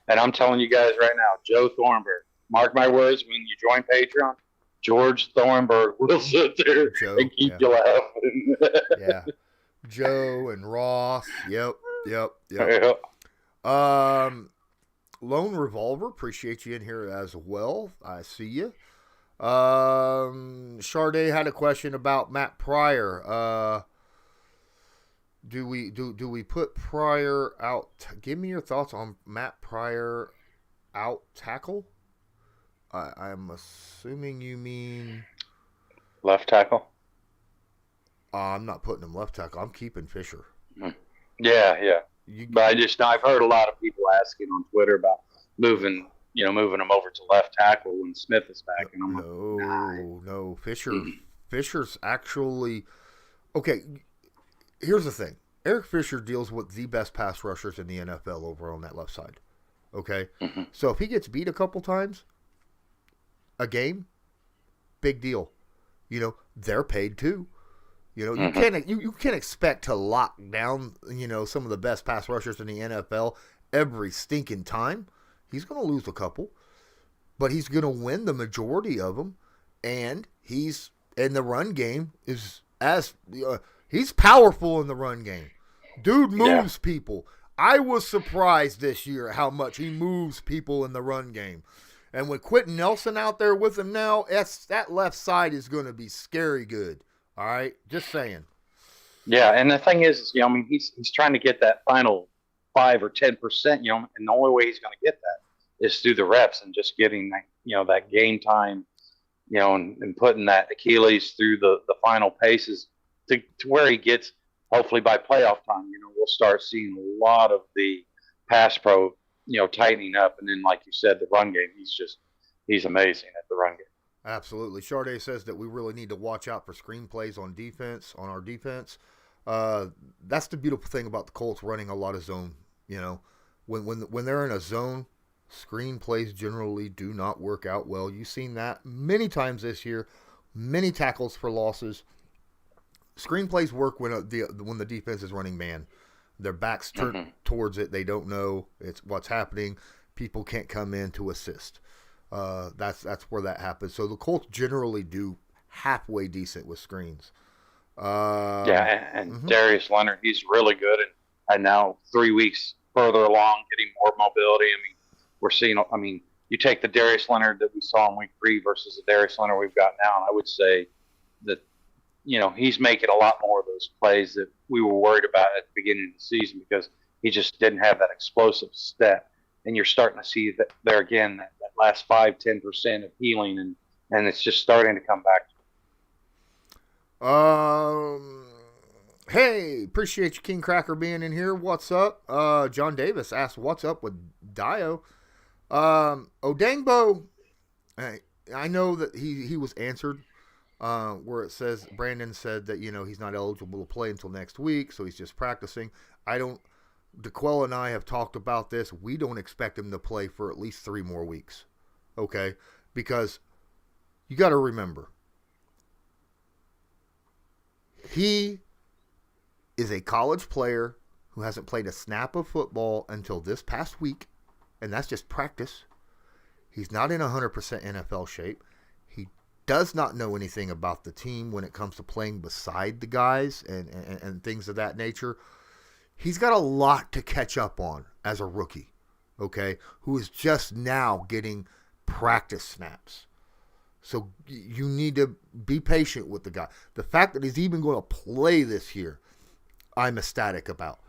[SPEAKER 4] And I'm telling you guys right now, Joe Thornburg, mark my words, when you join Patreon, George Thornburg will sit there and keep you laughing.
[SPEAKER 2] Yeah. Joe and Ross. Yep. Lone Revolver, appreciate you in here as well. I see you. Charday had a question about Matt Pryor. Do we put Pryor out? Give me your thoughts on Matt Pryor out tackle. I'm assuming you mean
[SPEAKER 4] left tackle.
[SPEAKER 2] I'm not putting him left tackle. I'm keeping Fisher.
[SPEAKER 4] Yeah. But I've heard a lot of people asking on Twitter about moving him over to left tackle when Smith is back. And I'm
[SPEAKER 2] no. Fisher's actually okay. Here's the thing. Eric Fisher deals with the best pass rushers in the NFL over on that left side. Okay?
[SPEAKER 4] Mm-hmm.
[SPEAKER 2] So if he gets beat a couple times a game, big deal. They're paid too. You can't expect to lock down, some of the best pass rushers in the NFL every stinking time. He's going to lose a couple, but he's going to win the majority of them, and he's in the run game he's powerful in the run game. Dude moves people. I was surprised this year how much he moves people in the run game. And with Quentin Nelson out there with him now, that left side is going to be scary good. All right? Just saying.
[SPEAKER 4] Yeah, and the thing is he's trying to get that final 5 or 10%, and the only way he's going to get that is through the reps and just getting that, that game time, and putting that Achilles through the final paces to where he gets, hopefully by playoff time, we'll start seeing a lot of the pass pro, tightening up. And then, like you said, the run game, he's amazing at the run game.
[SPEAKER 2] Absolutely. Charday says that we really need to watch out for screenplays on defense, on our defense. That's the beautiful thing about the Colts running a lot of zone. When they're in a zone, screenplays generally do not work out well. You've seen that many times this year, many tackles for losses. Screenplays work when the defense is running man. Their backs turn towards it. They don't know what's happening. People can't come in to assist. That's where that happens. So the Colts generally do halfway decent with screens.
[SPEAKER 4] And Darius Leonard, he's really good, and now 3 weeks further along, getting more mobility. I mean, we're seeing. I mean, you take the Darius Leonard that we saw in week 3 versus the Darius Leonard we've got now, and I would say that he's making a lot more of those plays that we were worried about at the beginning of the season because he just didn't have that explosive step. And you're starting to see that there again, that last 5-10% of healing, and it's just starting to come back.
[SPEAKER 2] Hey, appreciate you, King Cracker, being in here. What's up? John Davis asked, "What's up with Dio?" Odangbo, I know that he was answered. Where it says Brandon said that he's not eligible to play until next week, so he's just practicing. DeQuell and I have talked about this. We don't expect him to play for at least 3 more weeks. Okay? Because you got to remember, he is a college player who hasn't played a snap of football until this past week, and that's just practice. He's not in 100% NFL shape. He does not know anything about the team when it comes to playing beside the guys and things of that nature. He's got a lot to catch up on as a rookie, okay, who is just now getting practice snaps. So you need to be patient with the guy. The fact that he's even going to play this year, I'm ecstatic about.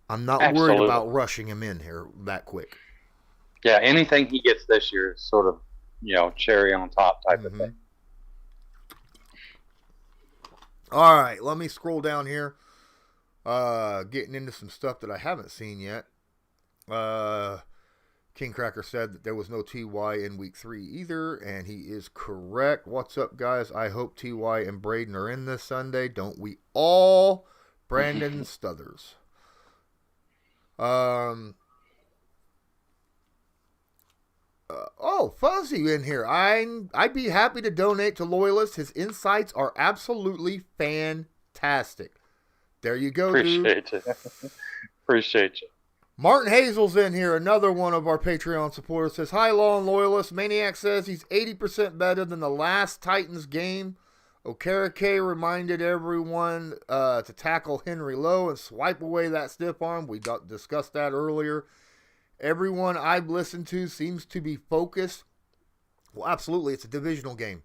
[SPEAKER 2] I'm not worried about rushing him in here that quick.
[SPEAKER 4] Yeah, anything he gets this year is sort of, cherry on top type of thing.
[SPEAKER 2] All right, let me scroll down here. Getting into some stuff that I haven't seen yet. King Cracker said that there was no TY in week 3 either, and he is correct. What's up, guys? I hope TY and Braden are in this Sunday. Don't we all? Brandon Stuthers. Fuzzy in here. I'd be happy to donate to Loyalist. His insights are absolutely fantastic. There you go,
[SPEAKER 4] Appreciate you. Appreciate you.
[SPEAKER 2] Martin Hazel's in here, another one of our Patreon supporters. Says, "Hi, Law and Loyalist. Maniac says he's 80% better than the last Titans game. Okereke reminded everyone to tackle Henry low and swipe away that stiff arm. We discussed that earlier. Everyone I've listened to seems to be focused." Well, absolutely. It's a divisional game.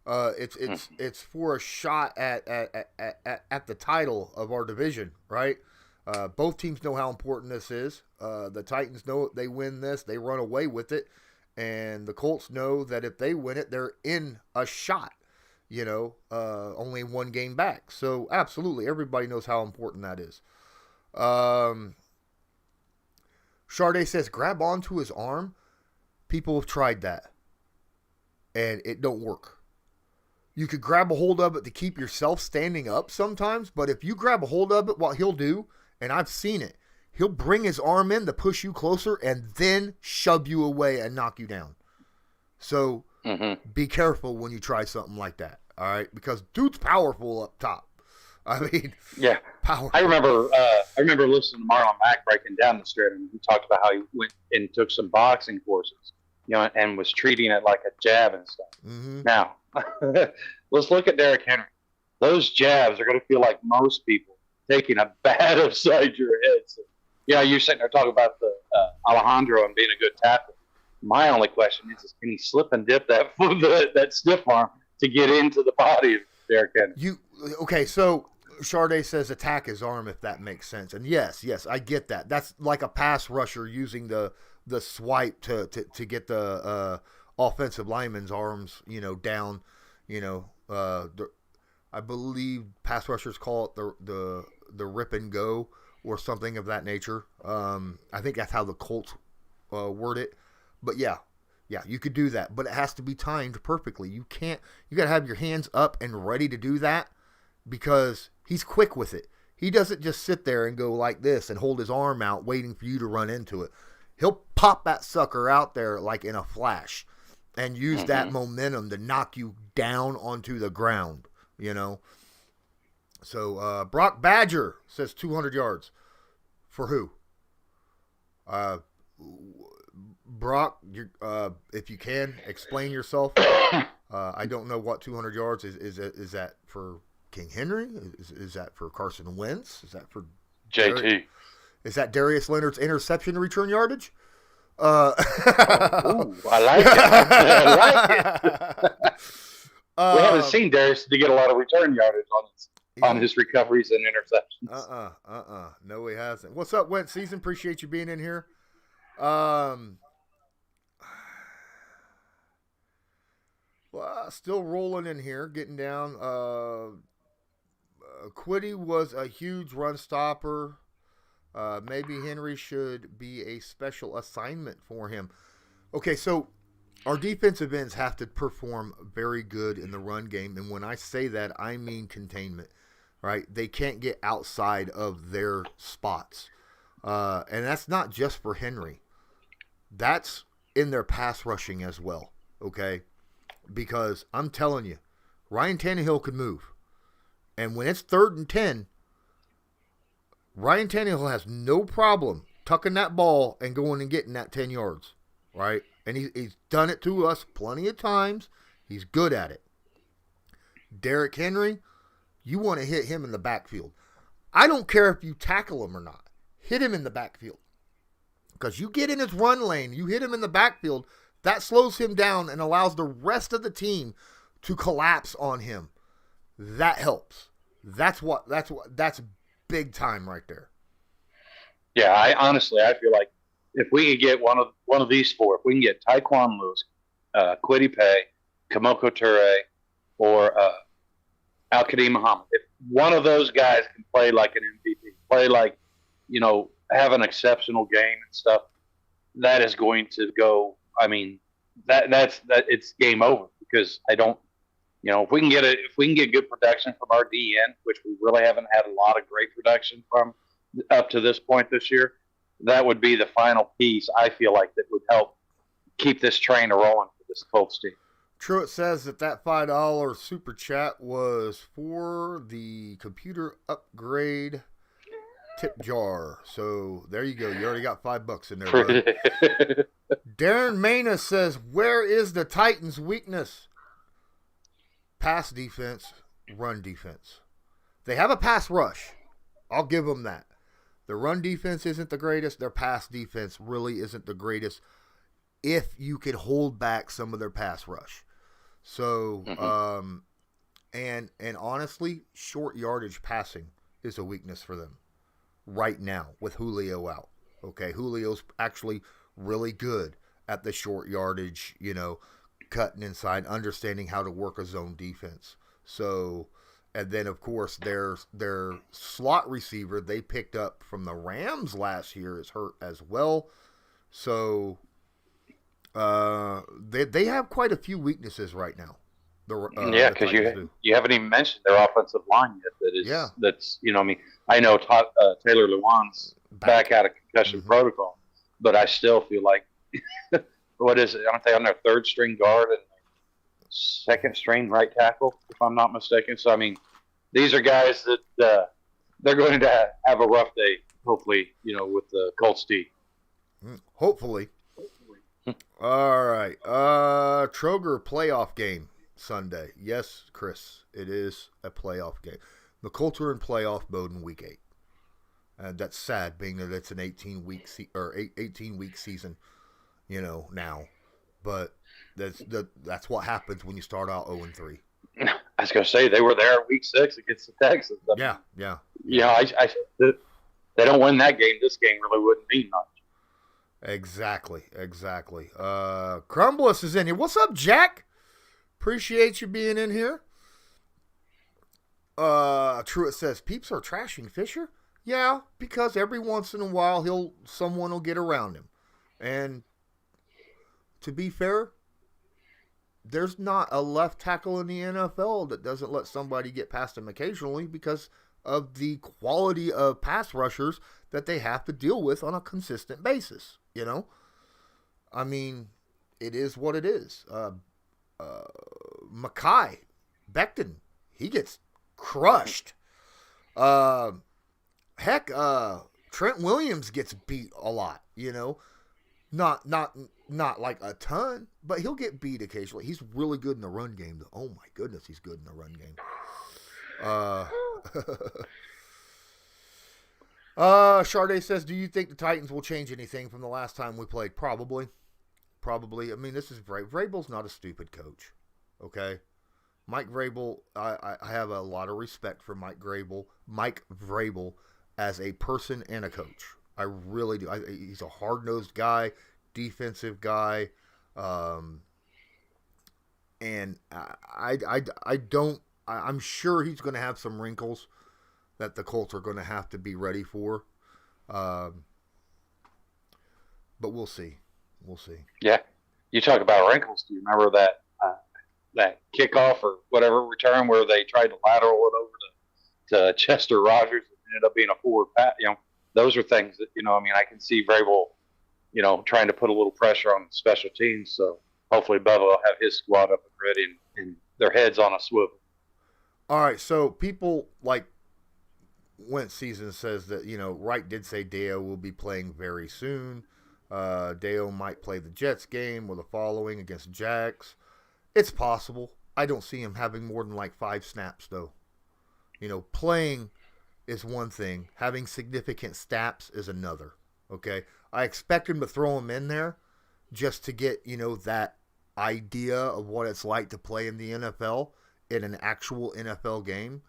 [SPEAKER 2] It's for a shot at the title of our division, right? Both teams know how important this is. The Titans know if they win this, they run away with it. And the Colts know that if they win it, they're in a shot, only 1 game back. So, absolutely, everybody knows how important that is. Charday says, grab onto his arm. People have tried that, and it don't work. You could grab a hold of it to keep yourself standing up sometimes, but if you grab a hold of it, what he'll do, and I've seen it, he'll bring his arm in to push you closer and then shove you away and knock you down. So be careful when you try something like that, all right? Because dude's powerful up top. I mean,
[SPEAKER 4] yeah,
[SPEAKER 2] powerful.
[SPEAKER 4] I remember listening to Marlon Mack breaking down the straight, and he talked about how he went and took some boxing courses, and was treating it like a jab and stuff. Now, let's look at Derrick Henry. Those jabs are going to feel like most people taking a bat upside your head. So, you're sitting there talking about the Alejandro and being a good tackler. My only question is can he slip and dip that stiff arm to get into the body of Derrick Henry?
[SPEAKER 2] So Charday says attack his arm, if that makes sense. And yes, I get that. That's like a pass rusher using the swipe to get the offensive lineman's arms, down. I believe pass rushers call it the rip and go, or something of that nature. I think that's how the Colts word it. But yeah, you could do that, but it has to be timed perfectly. You got to have your hands up and ready to do that because he's quick with it. He doesn't just sit there and go like this and hold his arm out waiting for you to run into it. He'll pop that sucker out there like in a flash and use that momentum to knock you down onto the ground, you know. So Brock Badger says 200 yards. For who? Brock, if you can, explain yourself. I don't know what 200 yards is. Is that for King Henry? Is that for Carson Wentz? Is that for
[SPEAKER 4] JT?
[SPEAKER 2] Is that Darius Leonard's interception to return yardage?
[SPEAKER 4] Ooh, I like it. I like it. We haven't seen Darius to get a lot of return yardage on his recoveries and interceptions.
[SPEAKER 2] No, he hasn't. What's up, Wentz season? Appreciate you being in here. Well, still rolling in here, getting down. Quiddy was a huge run stopper. Maybe Henry should be a special assignment for him. Okay, so our defensive ends have to perform very good in the run game. And when I say that, I mean containment, right? They can't get outside of their spots. And that's not just for Henry. That's in their pass rushing as well, okay? Because I'm telling you, Ryan Tannehill could move. And when it's 3rd and 10, Ryan Tannehill has no problem tucking that ball and going and getting that 10 yards, right? And he's done it to us plenty of times. He's good at it. Derrick Henry, you want to hit him in the backfield. I don't care if you tackle him or not. Hit him in the backfield. Because you get in his run lane, you hit him in the backfield, that slows him down and allows the rest of the team to collapse on him. That helps. That's big time right there.
[SPEAKER 4] Yeah, I feel like if we could get one of these four, if we can get Tyquan Lewis, Kwity Paye, Kamoko Toure, or Al-Qadim Muhammad, if one of those guys can play like an MVP, play like, you know, have an exceptional game and stuff, that is going to go. I mean, that's it's game over because I don't. You know, if we can get good production from our DN, which we really haven't had a lot of great production from up to this point this year, that would be the final piece, I feel like, that would help keep this train rolling for this Colts team.
[SPEAKER 2] Truett says that $5 super chat was for the computer upgrade tip jar. So there you go. You already got $5 in there, bud. Darren Mena says, where is the Titans' weakness? Pass defense, run defense. They have a pass rush. I'll give them that. The run defense isn't the greatest. Their pass defense really isn't the greatest if you could hold back some of their pass rush. So, and honestly, short yardage passing is a weakness for them right now with Julio out. Okay, Julio's actually really good at the short yardage, you know, cutting inside, understanding how to work a zone defense. So, and then of course their slot receiver they picked up from the Rams last year is hurt as well. So, they have quite a few weaknesses right now.
[SPEAKER 4] Yeah, because you haven't even mentioned their offensive line yet. That's you know, I mean, I know Taylor Lewan's back out of concussion protocol, but I still feel like what is it? Aren't they on their 3rd string guard and 2nd string right tackle, if I'm not mistaken? So I mean, these are guys that they're going to have a rough day. Hopefully, you know, with the Colts D.
[SPEAKER 2] Hopefully. All right. Troger playoff game Sunday. Yes, Chris, it is a playoff game. The Colts are in playoff mode in Week 8. And that's sad, being that it's an 18-week 18-week season, you know, now. But that's what happens when you start out 0-3.
[SPEAKER 4] I was going to say, they were there Week 6 against the Texans.
[SPEAKER 2] Yeah.
[SPEAKER 4] Yeah, they don't win that game. This game really wouldn't mean much.
[SPEAKER 2] Exactly. Crumbless is in here. What's up, Jack? Appreciate you being in here. Truett says, peeps are trashing Fisher? Yeah, because every once in a while someone will get around him. And to be fair, there's not a left tackle in the NFL that doesn't let somebody get past him occasionally because of the quality of pass rushers that they have to deal with on a consistent basis, you know? I mean, it is what it is. Mekhi Becton, he gets crushed. Trent Williams gets beat a lot, you know? Not like a ton, but he'll get beat occasionally. He's really good in the run game. Oh my goodness, he's good in the run game. Charday says, do you think the Titans will change anything from the last time we played? Probably. I mean, this is Vrabel's not a stupid coach. Okay? Mike Vrabel, I have a lot of respect for Mike Vrabel as a person and a coach. I really do. He's a hard-nosed guy, defensive guy, and I'm sure he's going to have some wrinkles that the Colts are going to have to be ready for. But we'll see.
[SPEAKER 4] Yeah. You talk about wrinkles. Do you remember that kickoff or whatever return where they tried to lateral it over to Chester Rogers and ended up being a forward pass? You know, those are things that, I mean, I can see Vrabel, trying to put a little pressure on special teams. So hopefully Bubba will have his squad up and ready and their heads on a swivel.
[SPEAKER 2] All right. So people like Wentz season says that, Wright did say Deo will be playing very soon. Deo might play the Jets game or the following against Jags. It's possible. I don't see him having more than like 5 snaps, though. Playing is one thing. Having significant snaps is another. Okay? I expect him to throw him in there just to get, that idea of what it's like to play in the NFL in an actual NFL game.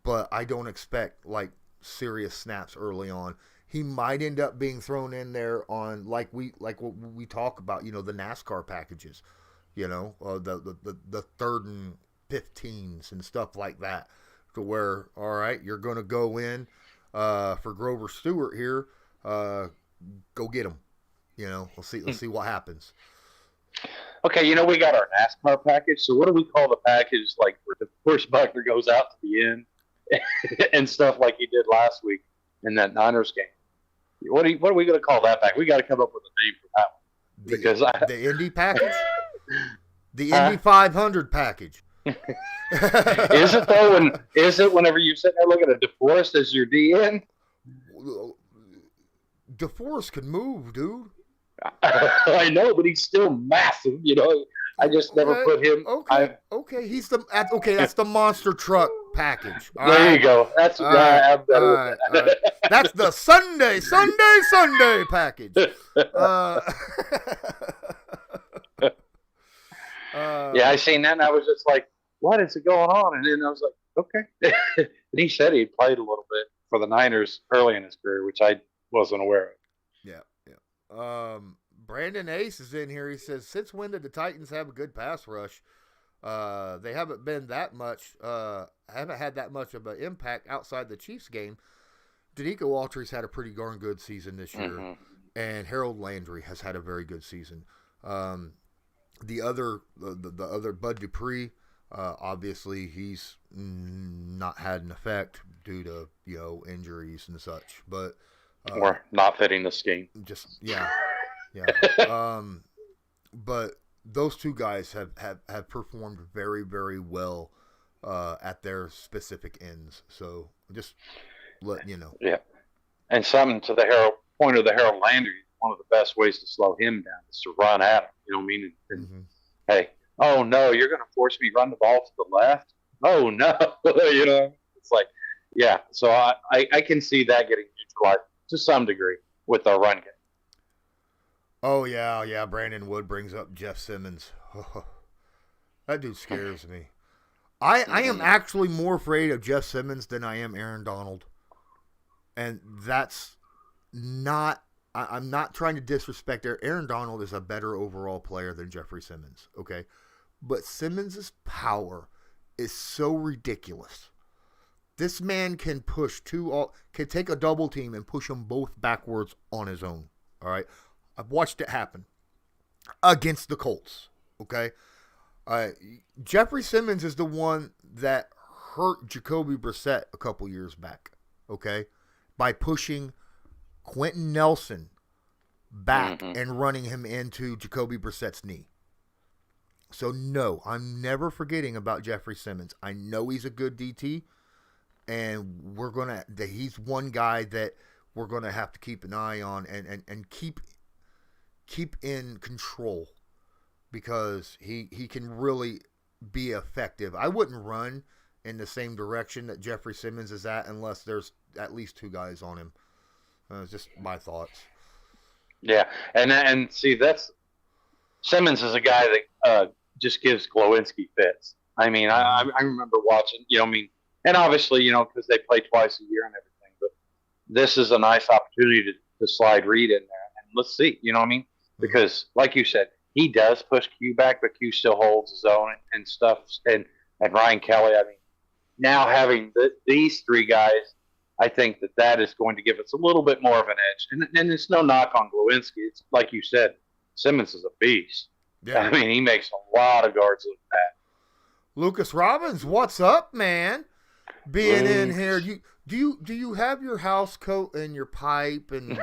[SPEAKER 2] But I don't expect, like, serious snaps early on. He might end up being thrown in there on, like what we talk about, the NASCAR packages. The 3rd and 15s and stuff like that, to where, all right, you're going to go in for Grover Stewart here, go get him. Let's see what happens.
[SPEAKER 4] Okay, we got our NASCAR package. So what do we call the package, like where the first Buckner goes out to the end and stuff like he did last week in that Niners game? What are we going to call that package? We got to come up with a name for that one. Because
[SPEAKER 2] the Indy package. The Indy 500 package.
[SPEAKER 4] Is it though? Is it whenever you sit there looking at DeForest as your DN?
[SPEAKER 2] DeForest can move, dude.
[SPEAKER 4] I know, but he's still massive. I just never put him.
[SPEAKER 2] Okay, that's the monster truck package.
[SPEAKER 4] There you go. That's I'm better with that.
[SPEAKER 2] That's the Sunday package.
[SPEAKER 4] Yeah, I seen that and I was just like, what is it going on? And then I was like, okay. And he said he played a little bit for the Niners early in his career, which I wasn't aware of.
[SPEAKER 2] Yeah. Brandon Ace is in here. He says, since when did the Titans have a good pass rush? They haven't been haven't had that much of an impact outside the Chiefs game. Danico Autry's had a pretty darn good season this year, and Harold Landry has had a very good season. The other Bud Dupree, obviously he's not had an effect due to injuries and such, but
[SPEAKER 4] or not fitting the scheme.
[SPEAKER 2] Just yeah. But those two guys have performed very, very well at their specific ends. So just let you know.
[SPEAKER 4] Yeah, and something to the point of the Harold Landry. One of the best ways to slow him down is to run at him. You know what I mean? And, hey, oh no, you're going to force me to run the ball to the left? Oh no, it's like, yeah. So I can see that getting neutralized to some degree with the run game.
[SPEAKER 2] Oh yeah. Brandon Wood brings up Jeff Simmons. That dude scares me. I am actually more afraid of Jeff Simmons than I am Aaron Donald, and that's not. I'm not trying to disrespect Aaron Donald is a better overall player than Jeffrey Simmons, okay? But Simmons' power is so ridiculous This man can can take a double team and push them both backwards on his own. All right. I've watched it happen against the Colts. Okay. Jeffrey Simmons is the one that hurt Jacoby Brissett a couple years back. Okay. By pushing Quentin Nelson back and running him into Jacoby Brissett's knee. So, no, I'm never forgetting about Jeffrey Simmons. I know he's a good DT, and he's one guy that we're going to have to keep an eye on and keep in control, because he can really be effective. I wouldn't run in the same direction that Jeffrey Simmons is at unless there's at least two guys on him. Just my thoughts.
[SPEAKER 4] Yeah, and see, Simmons is a guy that just gives Glowinski fits. I mean, I remember watching, and obviously, because they play twice a year and everything, but this is a nice opportunity to slide Reed in there, and let's see, because like you said, he does push Q back, but Q still holds his own and stuff, and Ryan Kelly, now having these three guys, I think that is going to give us a little bit more of an edge. And it's no knock on Glowinski. It's like you said, Simmons is a beast. Yeah. He makes a lot of guards look bad.
[SPEAKER 2] Lucas Robbins, what's up, man? Being in here. Do you have your house coat and your pipe? And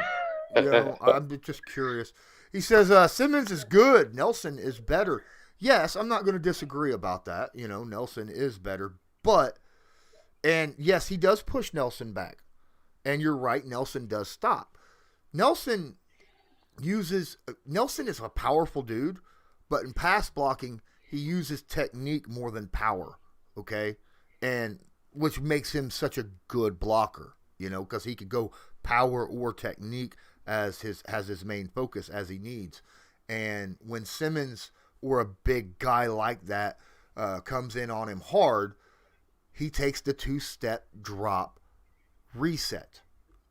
[SPEAKER 2] I'm just curious. He says Simmons is good. Nelson is better. Yes, I'm not going to disagree about that. Nelson is better, and yes, he does push Nelson back. And you're right, Nelson does stop. Nelson is a powerful dude, but in pass blocking, he uses technique more than power, okay? And which makes him such a good blocker, because he could go power or technique as his main focus as he needs. And when Simmons or a big guy like that comes in on him hard, he takes the two-step drop reset,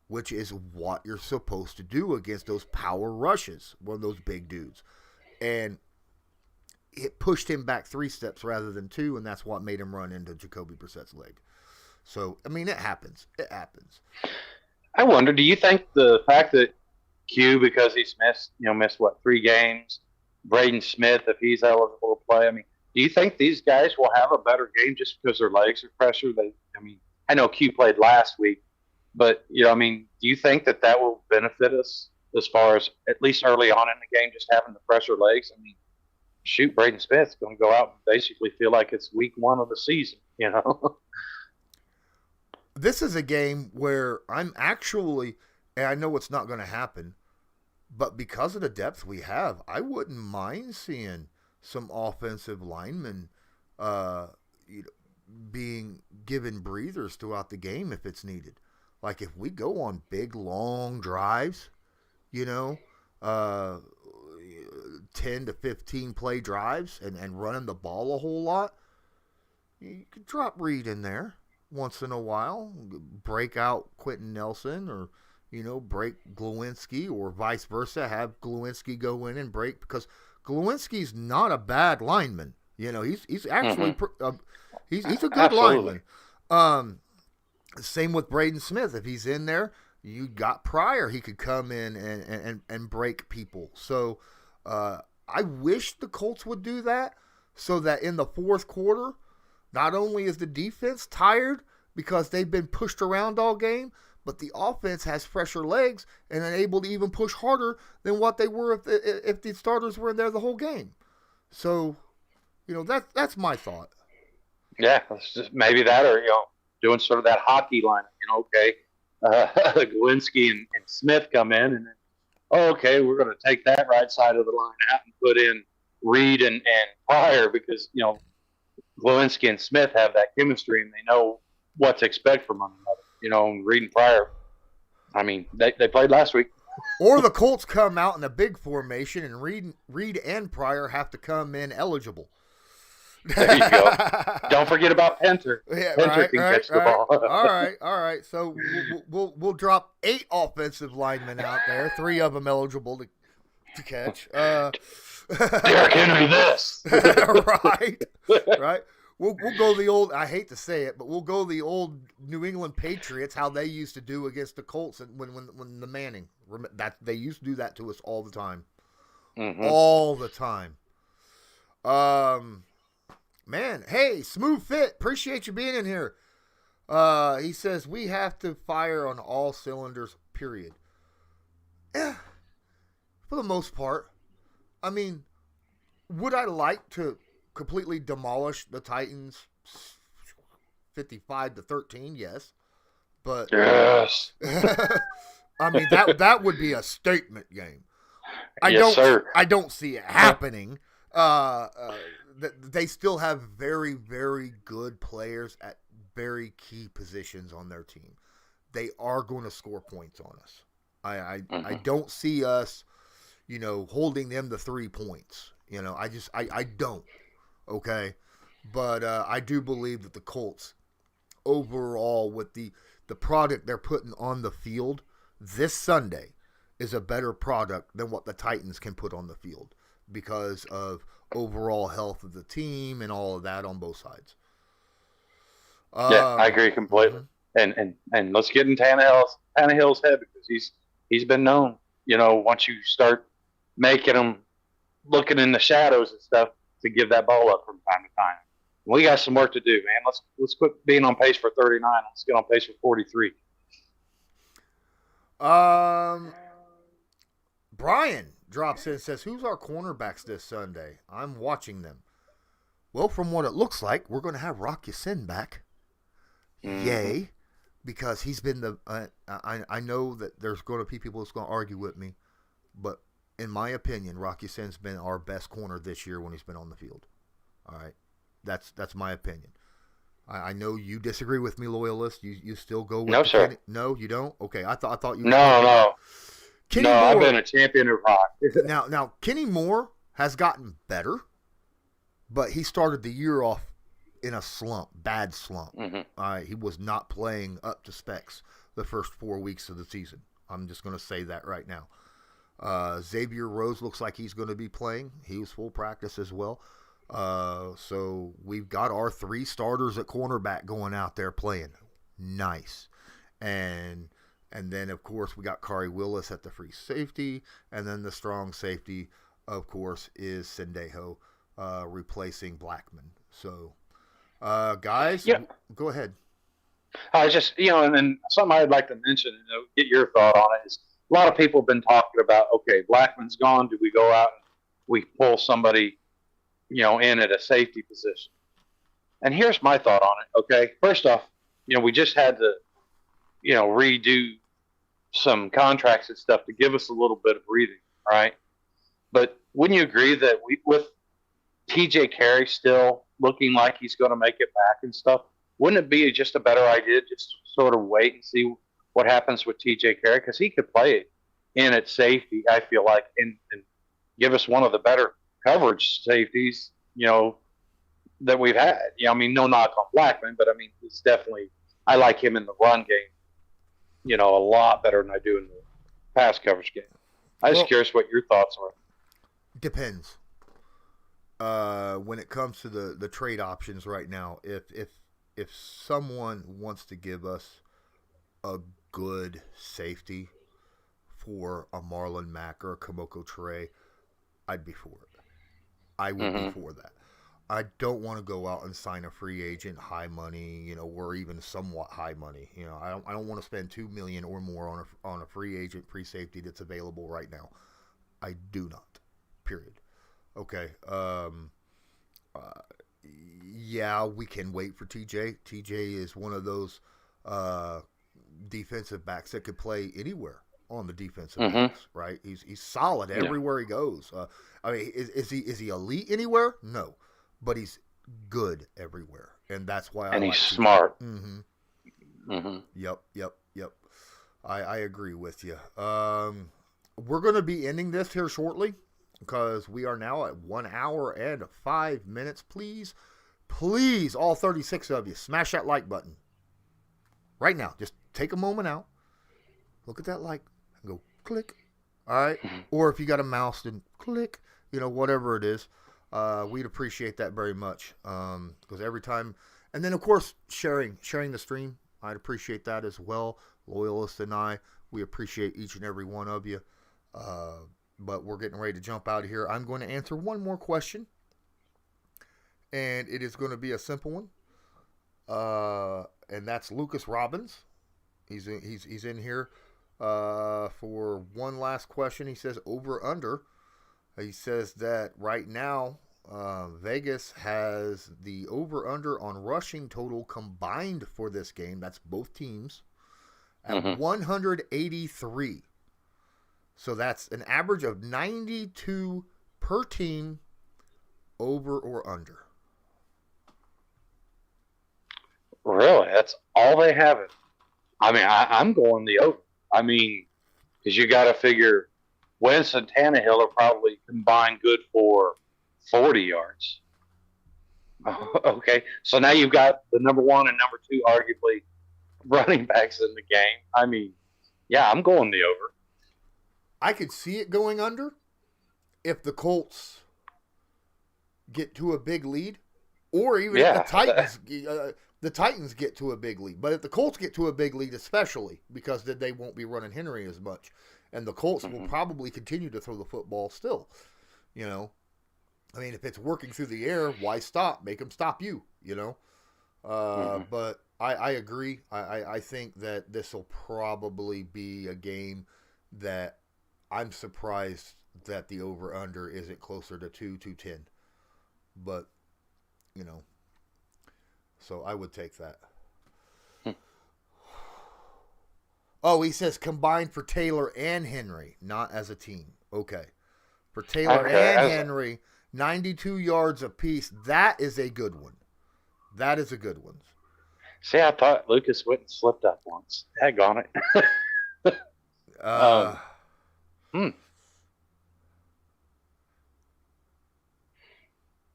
[SPEAKER 2] which is what you're supposed to do against those power rushes, one of those big dudes. And it pushed him back 3 steps rather than 2, and that's what made him run into Jacoby Brissett's leg. So, it happens. It happens.
[SPEAKER 4] I wonder, do you think the fact that Q, because he's missed 3 games, Braden Smith, if he's eligible to play, do you think these guys will have a better game just because their legs are fresher? I know Q played last week, but do you think that will benefit us as far as at least early on in the game, just having the fresher legs? Shoot, Braden Smith's going to go out and basically feel like it's week 1 of the season.
[SPEAKER 2] This is a game where I'm actually, and I know it's not going to happen, but because of the depth we have, I wouldn't mind seeing some offensive linemen being given breathers throughout the game if it's needed. Like if we go on big, long drives, 10 to 15 play drives and running the ball a whole lot, you could drop Reed in there once in a while, break out Quentin Nelson or, break Glowinski or vice versa, have Glowinski go in and break, because Glowinski's not a bad lineman. He's actually he's a good lineman. Same with Braden Smith. If he's in there, you got Pryor. He could come in and break people. So I wish the Colts would do that, so that in the fourth quarter, not only is the defense tired because they've been pushed around all game, but the offense has fresher legs and are able to even push harder than what they were if the starters were in there the whole game. So, that's my thought.
[SPEAKER 4] Yeah, it's just maybe that, or doing sort of that hockey line. Glowinski and Smith come in, and then we're going to take that right side of the line out and put in Reed and Pryor, because Glowinski and Smith have that chemistry and they know what to expect from one another. Reed and Pryor, they played last week.
[SPEAKER 2] Or the Colts come out in a big formation and Reed and Pryor have to come in eligible.
[SPEAKER 4] There you go. Don't forget about Penter.
[SPEAKER 2] Yeah,
[SPEAKER 4] Penter can catch the ball.
[SPEAKER 2] All right. So we'll drop 8 offensive linemen out there, 3 of them eligible to catch.
[SPEAKER 4] Derrick Henry, this.
[SPEAKER 2] Right. We'll go the old. I hate to say it, but we'll go the old New England Patriots, how they used to do against the Colts when the Manning. That they used to do that to us all the time, all the time. Man, hey, Smooth Fit, appreciate you being in here. He says we have to fire on all cylinders. Period. Yeah, for the most part. I mean, would I like to completely demolish the Titans 55-13? Yes. But
[SPEAKER 4] yes.
[SPEAKER 2] I mean that would be a statement game. I don't see it happening. They still have very, very good players at very key positions on their team. They are going to score points on us. I don't see us, holding them to 3 points. I don't. Okay. But I do believe that the Colts, overall, with the product they're putting on the field this Sunday, is a better product than what the Titans can put on the field because of overall health of the team and all of that on both sides.
[SPEAKER 4] Yeah, I agree completely. And let's get in Tannehill's head, because he's been known, once you start making him looking in the shadows and stuff, to give that ball up from time to time. We got some work to do, man. Let's quit being on pace for 39. Let's get on pace for 43.
[SPEAKER 2] Brian drops in and says, who's our cornerbacks this Sunday? I'm watching them. Well, from what it looks like, we're going to have Rock Ya-Sin back. Yay. Because he's been I know that there's going to be people that's going to argue with me, but in my opinion, Rock Ya-Sin's been our best corner this year when he's been on the field. All right. That's my opinion. I know you disagree with me, Loyalist. You still go with
[SPEAKER 4] No, sir.
[SPEAKER 2] No, you don't? Okay, I thought you
[SPEAKER 4] No.
[SPEAKER 2] Kenny Moore,
[SPEAKER 4] I've been a champion of rock.
[SPEAKER 2] now Kenny Moore has gotten better, but he started the year off in a slump, bad slump. He was not playing up to specs the first 4 weeks of the season. I'm just going to say that right now. Xavier Rhodes looks like he's going to be playing. He was full practice as well. So we've got our 3 starters at cornerback going out there playing. Nice. And then, of course, we got Kari Willis at the free safety. And then the strong safety, of course, is Sendejo replacing Blackman. So, guys, go ahead.
[SPEAKER 4] I just, and then something I'd like to mention, get your thought on it, is a lot of people have been talking about, okay, Blackman's gone. Do we go out and we pull somebody, in at a safety position? And here's my thought on it, okay? First off, we just had to, redo some contracts and stuff to give us a little bit of breathing, right? But wouldn't you agree that with TJ Carey still looking like he's going to make it back and stuff, wouldn't it be just a better idea just to sort of wait and see what happens with TJ Carey? Because he could play it in at safety, I feel like, and give us one of the better coverage safeties, that we've had. No knock on Blackman, but it's definitely, I like him in the run game, a lot better than I do in the pass coverage game. I'm just curious what your thoughts are.
[SPEAKER 2] Depends. When it comes to the trade options right now, if someone wants to give us a good safety for a Marlon Mack or a Kamoko Ture, I'd be for it. I would be for that. I don't want to go out and sign a free agent, high money, or even somewhat high money. I don't want to spend $2 million or more on a free agent, free safety that's available right now. I do not. Period. Okay. Yeah, we can wait for TJ. TJ is one of those defensive backs that could play anywhere on the defensive backs, right? He's solid everywhere he goes. Is he elite anywhere? No, but he's good everywhere, and that's why.
[SPEAKER 4] And he's smart.
[SPEAKER 2] Yep. I agree with you. We're going to be ending this here shortly because we are now at 1 hour and 5 minutes. Please, all 36 of you, smash that like button right now. Just take a moment out, look at that like, and go click. All right, or if you got a mouse, then click. Whatever it is. we'd appreciate that very much. Because every time, and then of course sharing the stream, I'd appreciate that as well. Loyalist and I, we appreciate each and every one of you. But we're getting ready to jump out of here. I'm going to answer one more question, and it is going to be a simple one. And that's Lucas Robbins. He's in here for one last question. He says over under. He says that right now Vegas has the over under on rushing total combined for this game. That's both teams at 183. So that's an average of 92 per team, over or under.
[SPEAKER 4] Really? That's all they have it. I mean, I'm going the over. I mean, because you got to figure Wentz and Tannehill are probably combined good for 40 yards. Okay. So now you've got the number one and number two, arguably, running backs in the game. I mean, yeah, I'm going the over.
[SPEAKER 2] I could see it going under if the Colts get to a big lead, or even if the Titans get to a big lead. But if the Colts get to a big lead, especially because then they won't be running Henry as much, and the Colts will probably continue to throw the football still. You know, I mean, if it's working through the air, why stop? Make them stop you. You know, but I agree. I think that this will probably be a game that I'm surprised that the over-under isn't closer to 210. But, you know, so I would take that. Oh, he says combined for Taylor and Henry, not as a team. Okay. For Taylor and Henry, 92 yards apiece. That is a good one. That is a good one.
[SPEAKER 4] See, I thought Lucas went and slipped up once. Daggone it.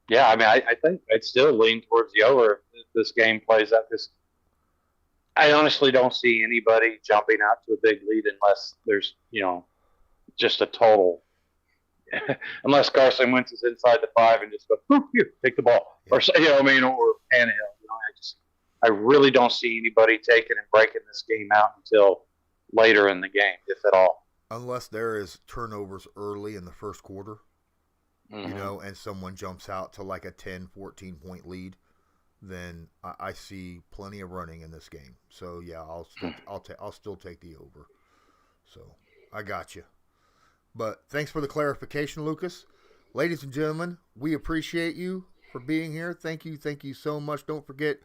[SPEAKER 4] Yeah, I mean, I think I'd still lean towards the over if this game plays out. Because I honestly don't see anybody jumping out to a big lead unless there's, just a total. Unless Carson Wentz is inside the 5 and just goes, here, take the ball. Yeah. Or Tannehill. I really don't see anybody taking and breaking this game out until later in the game, if at all.
[SPEAKER 2] Unless there is turnovers early in the first quarter, and someone jumps out to like a 10, 14-point lead, then I see plenty of running in this game. So yeah, I'll still take the over. So I got you. But thanks for the clarification, Lucas. Ladies and gentlemen, we appreciate you for being here. Thank you so much. Don't forget,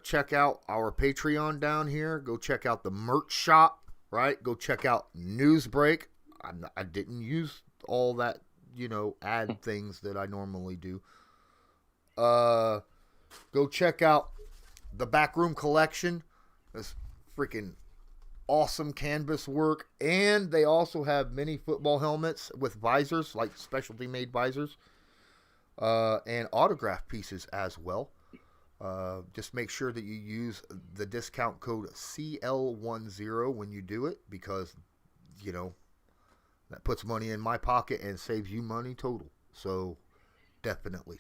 [SPEAKER 2] check out our Patreon down here. Go check out the merch shop. Right, go check out Newsbreak. I didn't use all that, ad things that I normally do. Go check out the Backroom Collection. This freaking awesome canvas work, and they also have mini football helmets with visors, like specialty made visors, and autograph pieces as well. Just make sure that you use the discount code CL10 when you do it, because, that puts money in my pocket and saves you money total. So definitely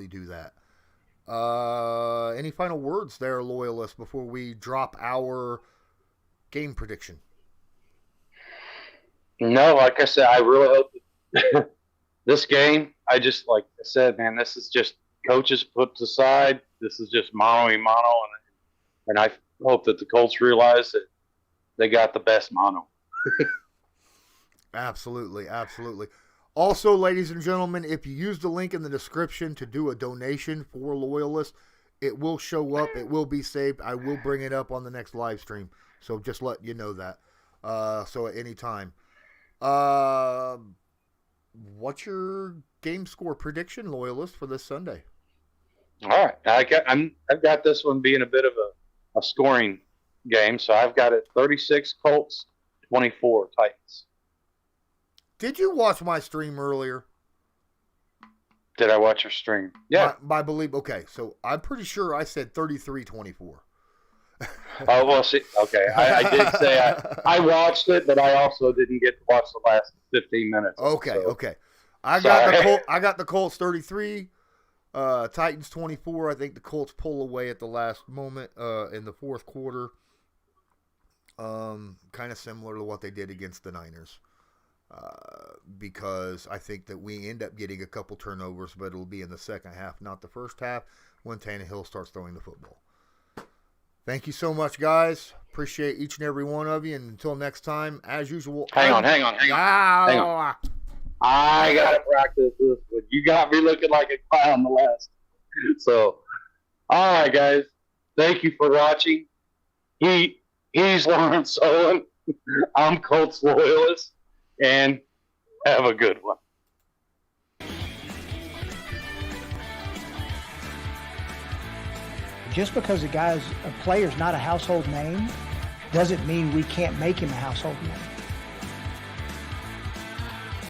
[SPEAKER 2] do that. Any final words there, Loyalist, before we drop our game prediction?
[SPEAKER 4] No, like I said, I really hope that this game, like I said, man, this is just coaches put aside. This is just mano a mano, and I hope that the Colts realize that they got the best mono.
[SPEAKER 2] Absolutely. Also, ladies and gentlemen, if you use the link in the description to do a donation for Loyalist, it will show up. It will be saved. I will bring it up on the next live stream. So just let you know that. So at any time. What's your game score prediction, Loyalist, for this Sunday?
[SPEAKER 4] All right, I've got this one being a bit of a scoring game, so I've got it 36 Colts, 24 Titans.
[SPEAKER 2] Did you watch my stream earlier?
[SPEAKER 4] Did I watch your stream? Yeah.
[SPEAKER 2] I believe. Okay, so I'm pretty sure I said 33-24.
[SPEAKER 4] Oh, well, see, okay. I did say I watched it, but I also didn't get to watch the last 15 minutes.
[SPEAKER 2] Okay. I got the Colts 33, Titans 24. I think the Colts pull away at the last moment in the fourth quarter. Kind of similar to what they did against the Niners. Because I think that we end up getting a couple turnovers, but it'll be in the second half, not the first half, when Tannehill starts throwing the football. Thank you so much, guys. Appreciate each and every one of you. And until next time, as usual.
[SPEAKER 4] Hang on. I got to practice this, but you got me looking like a clown the last. So, all right, guys. Thank you for watching. He's Lawrence Owen. I'm Colts Loyalist. And have a good one.
[SPEAKER 1] Just because a player's not a household name doesn't mean we can't make him a household name.